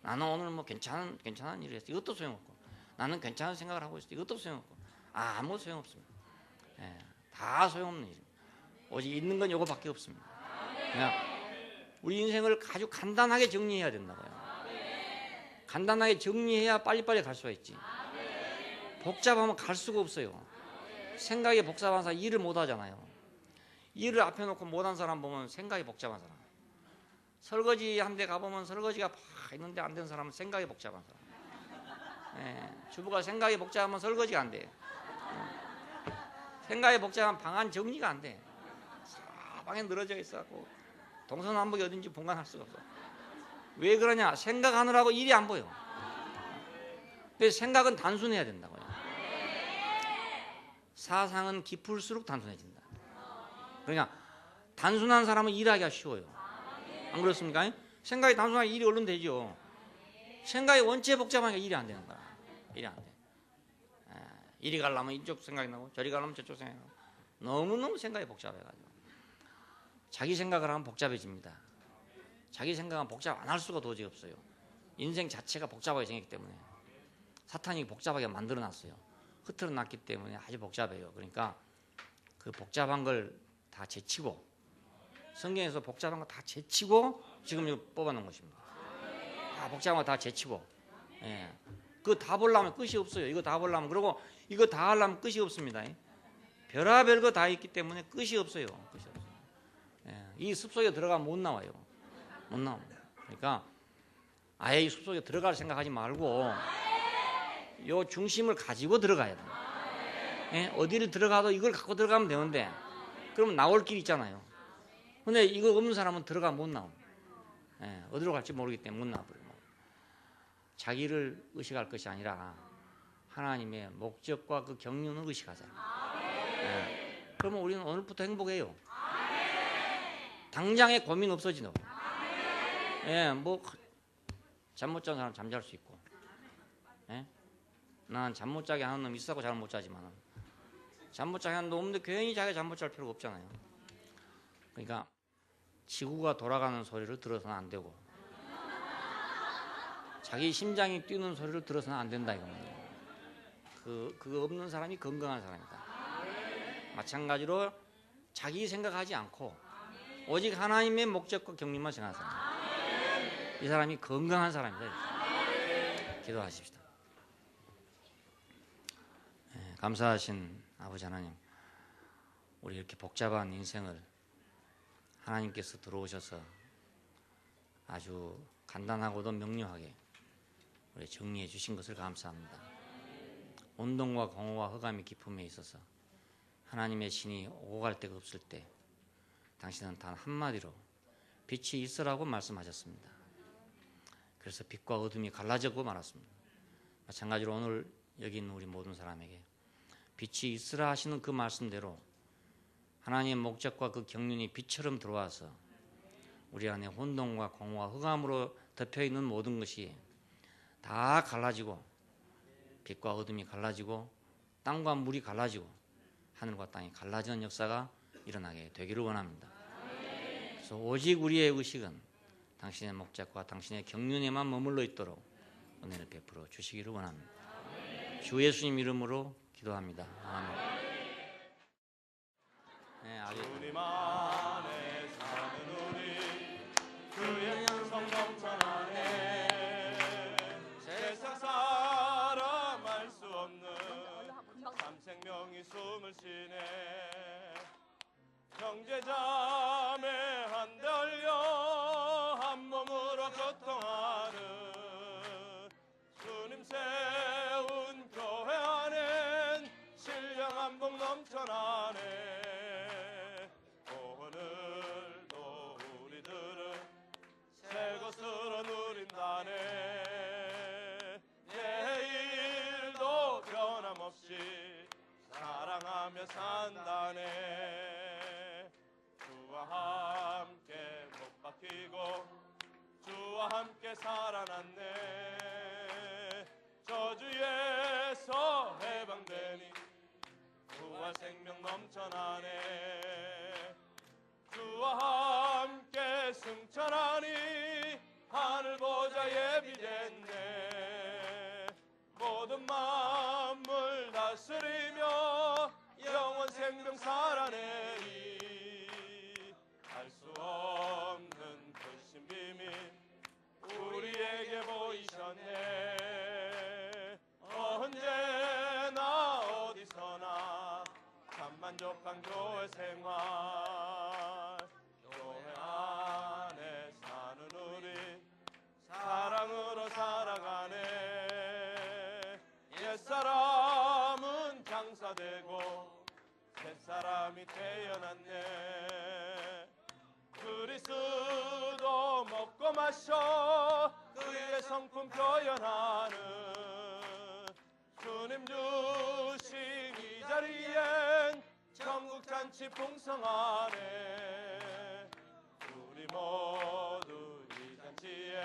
나는 오늘 뭐 괜찮은 일을 했어. 이것도 소용없고. 나는 괜찮은 생각을 하고 있어. 이것도 소용없고. 아무 소용없습니다. 다 소용없는 일입니다. 오직 있는 건 이거밖에 없습니다. 그냥 우리 인생을 아주 간단하게 정리해야 된다고요. 간단하게 정리해야 빨리빨리 갈 수가 있지. 복잡하면 갈 수가 없어요. 생각이 복잡한 사람 일을 못 하잖아요. 일을 앞에 놓고 못한 사람 보면 생각이 복잡한 사람. 설거지 한 대 가보면 설거지가 팍 있는데 안 된 사람은 생각이 복잡한 사람. 주부가 생각이 복잡하면 설거지가 안 돼. 생각이 복잡하면 방 안 정리가 안 돼. 사방에 늘어져 있어갖고 동서남북이 어딘지 분간할 수가 없어. 왜 그러냐? 생각하느라고 일이 안 보여. 근데 생각은 단순해야 된다고요. 사상은 깊을수록 단순해진다. 그러니까 단순한 사람은 일하기가 쉬워요. 안 그렇습니까? 생각이 단순하게 일이 얼른 되죠. 생각이 원체 복잡하니까 일이 안 되는 거야. 일이 안 돼. 이리 가려면 이쪽 생각이 나고 저리 가려면 저쪽 생각이 나고 너무너무 생각이 복잡해가지고 자기 생각을 하면 복잡해집니다. 자기 생각은 복잡 안 할 수가 도저히 없어요. 인생 자체가 복잡하게 생겼기 때문에 사탄이 복잡하게 만들어놨어요. 흐트러놨기 때문에 아주 복잡해요. 그러니까 그 복잡한 걸 다 제치고, 성경에서 복잡한 거 다 제치고 지금 이거 뽑아놓은 것입니다. 다 복잡한 거 다 제치고, 예. 그거 다 보려면 끝이 없어요. 이거 다 보려면. 그리고 이거 다 하려면 끝이 없습니다. 별의별 거 다 있기 때문에 끝이 없어요. 끝이 없어요. 예. 이 숲속에 들어가면 못 나와요. 못 나옵니다. 그러니까 아예 이 숲속에 들어갈 생각하지 말고 요 중심을 가지고 들어가야 돼요. 예? 어디를 들어가도 이걸 갖고 들어가면 되는데, 그러면 나올 길 있잖아요. 근데 이거 없는 사람은 들어가면 못 나옵니다. 예, 어디로 갈지 모르기 때문에 못 나와버려요. 자기를 의식할 것이 아니라 하나님의 목적과 그 경륜을 의식하자. 예. 그러면 우리는 오늘부터 행복해요. 당장에 고민 없어지노. 예, 뭐 잠 못 자는 사람 잠잘 수 있고, 예? 난 잠 못 자게 하는 놈 있어서 잘 못 자지만, 잠 못 자게 하는 놈 없는데 괜히 자기 잠 못 잘 필요가 없잖아요. 그러니까 지구가 돌아가는 소리를 들어서는 안 되고, 자기 심장이 뛰는 소리를 들어서는 안 된다 이겁니다. 그거 없는 사람이 건강한 사람이다. 마찬가지로 자기 생각하지 않고 오직 하나님의 목적과 경륜만 생각하는 사람, 이 사람이 건강한 사람이다. 기도하십시다. 네, 감사하신 아버지 하나님, 우리 이렇게 복잡한 인생을 하나님께서 들어오셔서 아주 간단하고도 명료하게 우리 정리해 주신 것을 감사합니다. 운동과 공허와 흑암의 기품에 있어서 하나님의 신이 오고 갈 데가 없을 때 당신은 단 한마디로 빛이 있으라고 말씀하셨습니다. 그래서 빛과 어둠이 갈라지고 말았습니다. 마찬가지로 오늘 여기 있는 우리 모든 사람에게 빛이 있으라 하시는 그 말씀대로 하나님의 목적과 그 경륜이 빛처럼 들어와서 우리 안에 혼돈과 공허와 흑암으로 덮여있는 모든 것이 다 갈라지고, 빛과 어둠이 갈라지고 땅과 물이 갈라지고 하늘과 땅이 갈라지는 역사가 일어나게 되기를 원합니다. 그래서 오직 우리의 의식은 당신의 목적과 당신의 경륜에만 머물러 있도록 은혜를 베풀어 주시기를 원합니다. 주 예수님 이름으로 기도합니다. 아멘. 네, 주님 안에 사는 우리, 그의 영성 넘쳐나네. 세상 사람 알 수 없는 삼생명이 숨을 쉬네. 형제자매 한데 얼려 한 몸으로 교통하는 주님 세운 교회 안엔 신령한 복 넘쳐나네. 오늘도 우리들은 새 것으로 누린다네. 내일도 변함없이 사랑하며 산다네. 주와 함께 못 박히고 주와 함께 살아났네. 저주에서 해방되니 주와 생명 넘쳐나네. 주와 함께 승천하니 하늘 보좌 예비됐네. 모든 만물 다스리며 영원 생명 살아내리. 알 수 없는 그 신비미 우리에게 보이셨네. 언제나 어디서나 참 만족한 교회 생활. 교회 안에 사는 우리 사랑으로 살아가네. 옛사람은 장사되고 새사람이 태어났네. 그리스도 먹고 마셔 그의 성품 표현하는 주님 주신 이 자리엔 천국 잔치 풍성하네. 우리 모두 이 잔치에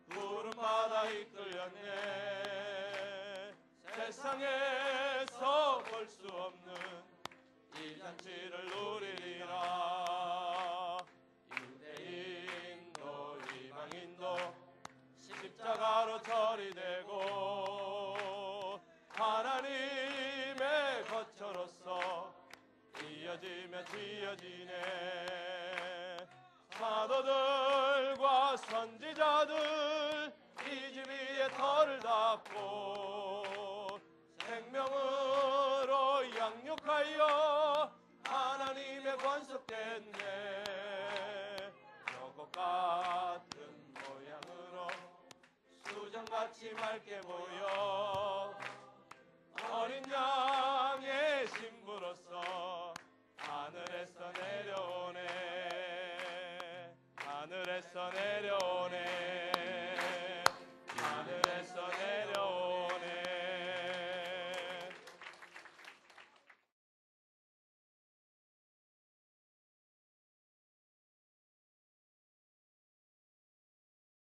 구름바다 이끌렸네. 세상에서 볼 수 없는 이 잔치를 누리리라. 하나님의 거처로서 지어지며 지어지네. 사도들과 선지자들 이 집 위에 터를 닦고 생명으로 양육하여 하나님의 권속됐네. 여것 같은 모양으로 수정같이 맑게 보여 어린 양의 신부로서 하늘에서 내려오네. 하늘에서 내려오네.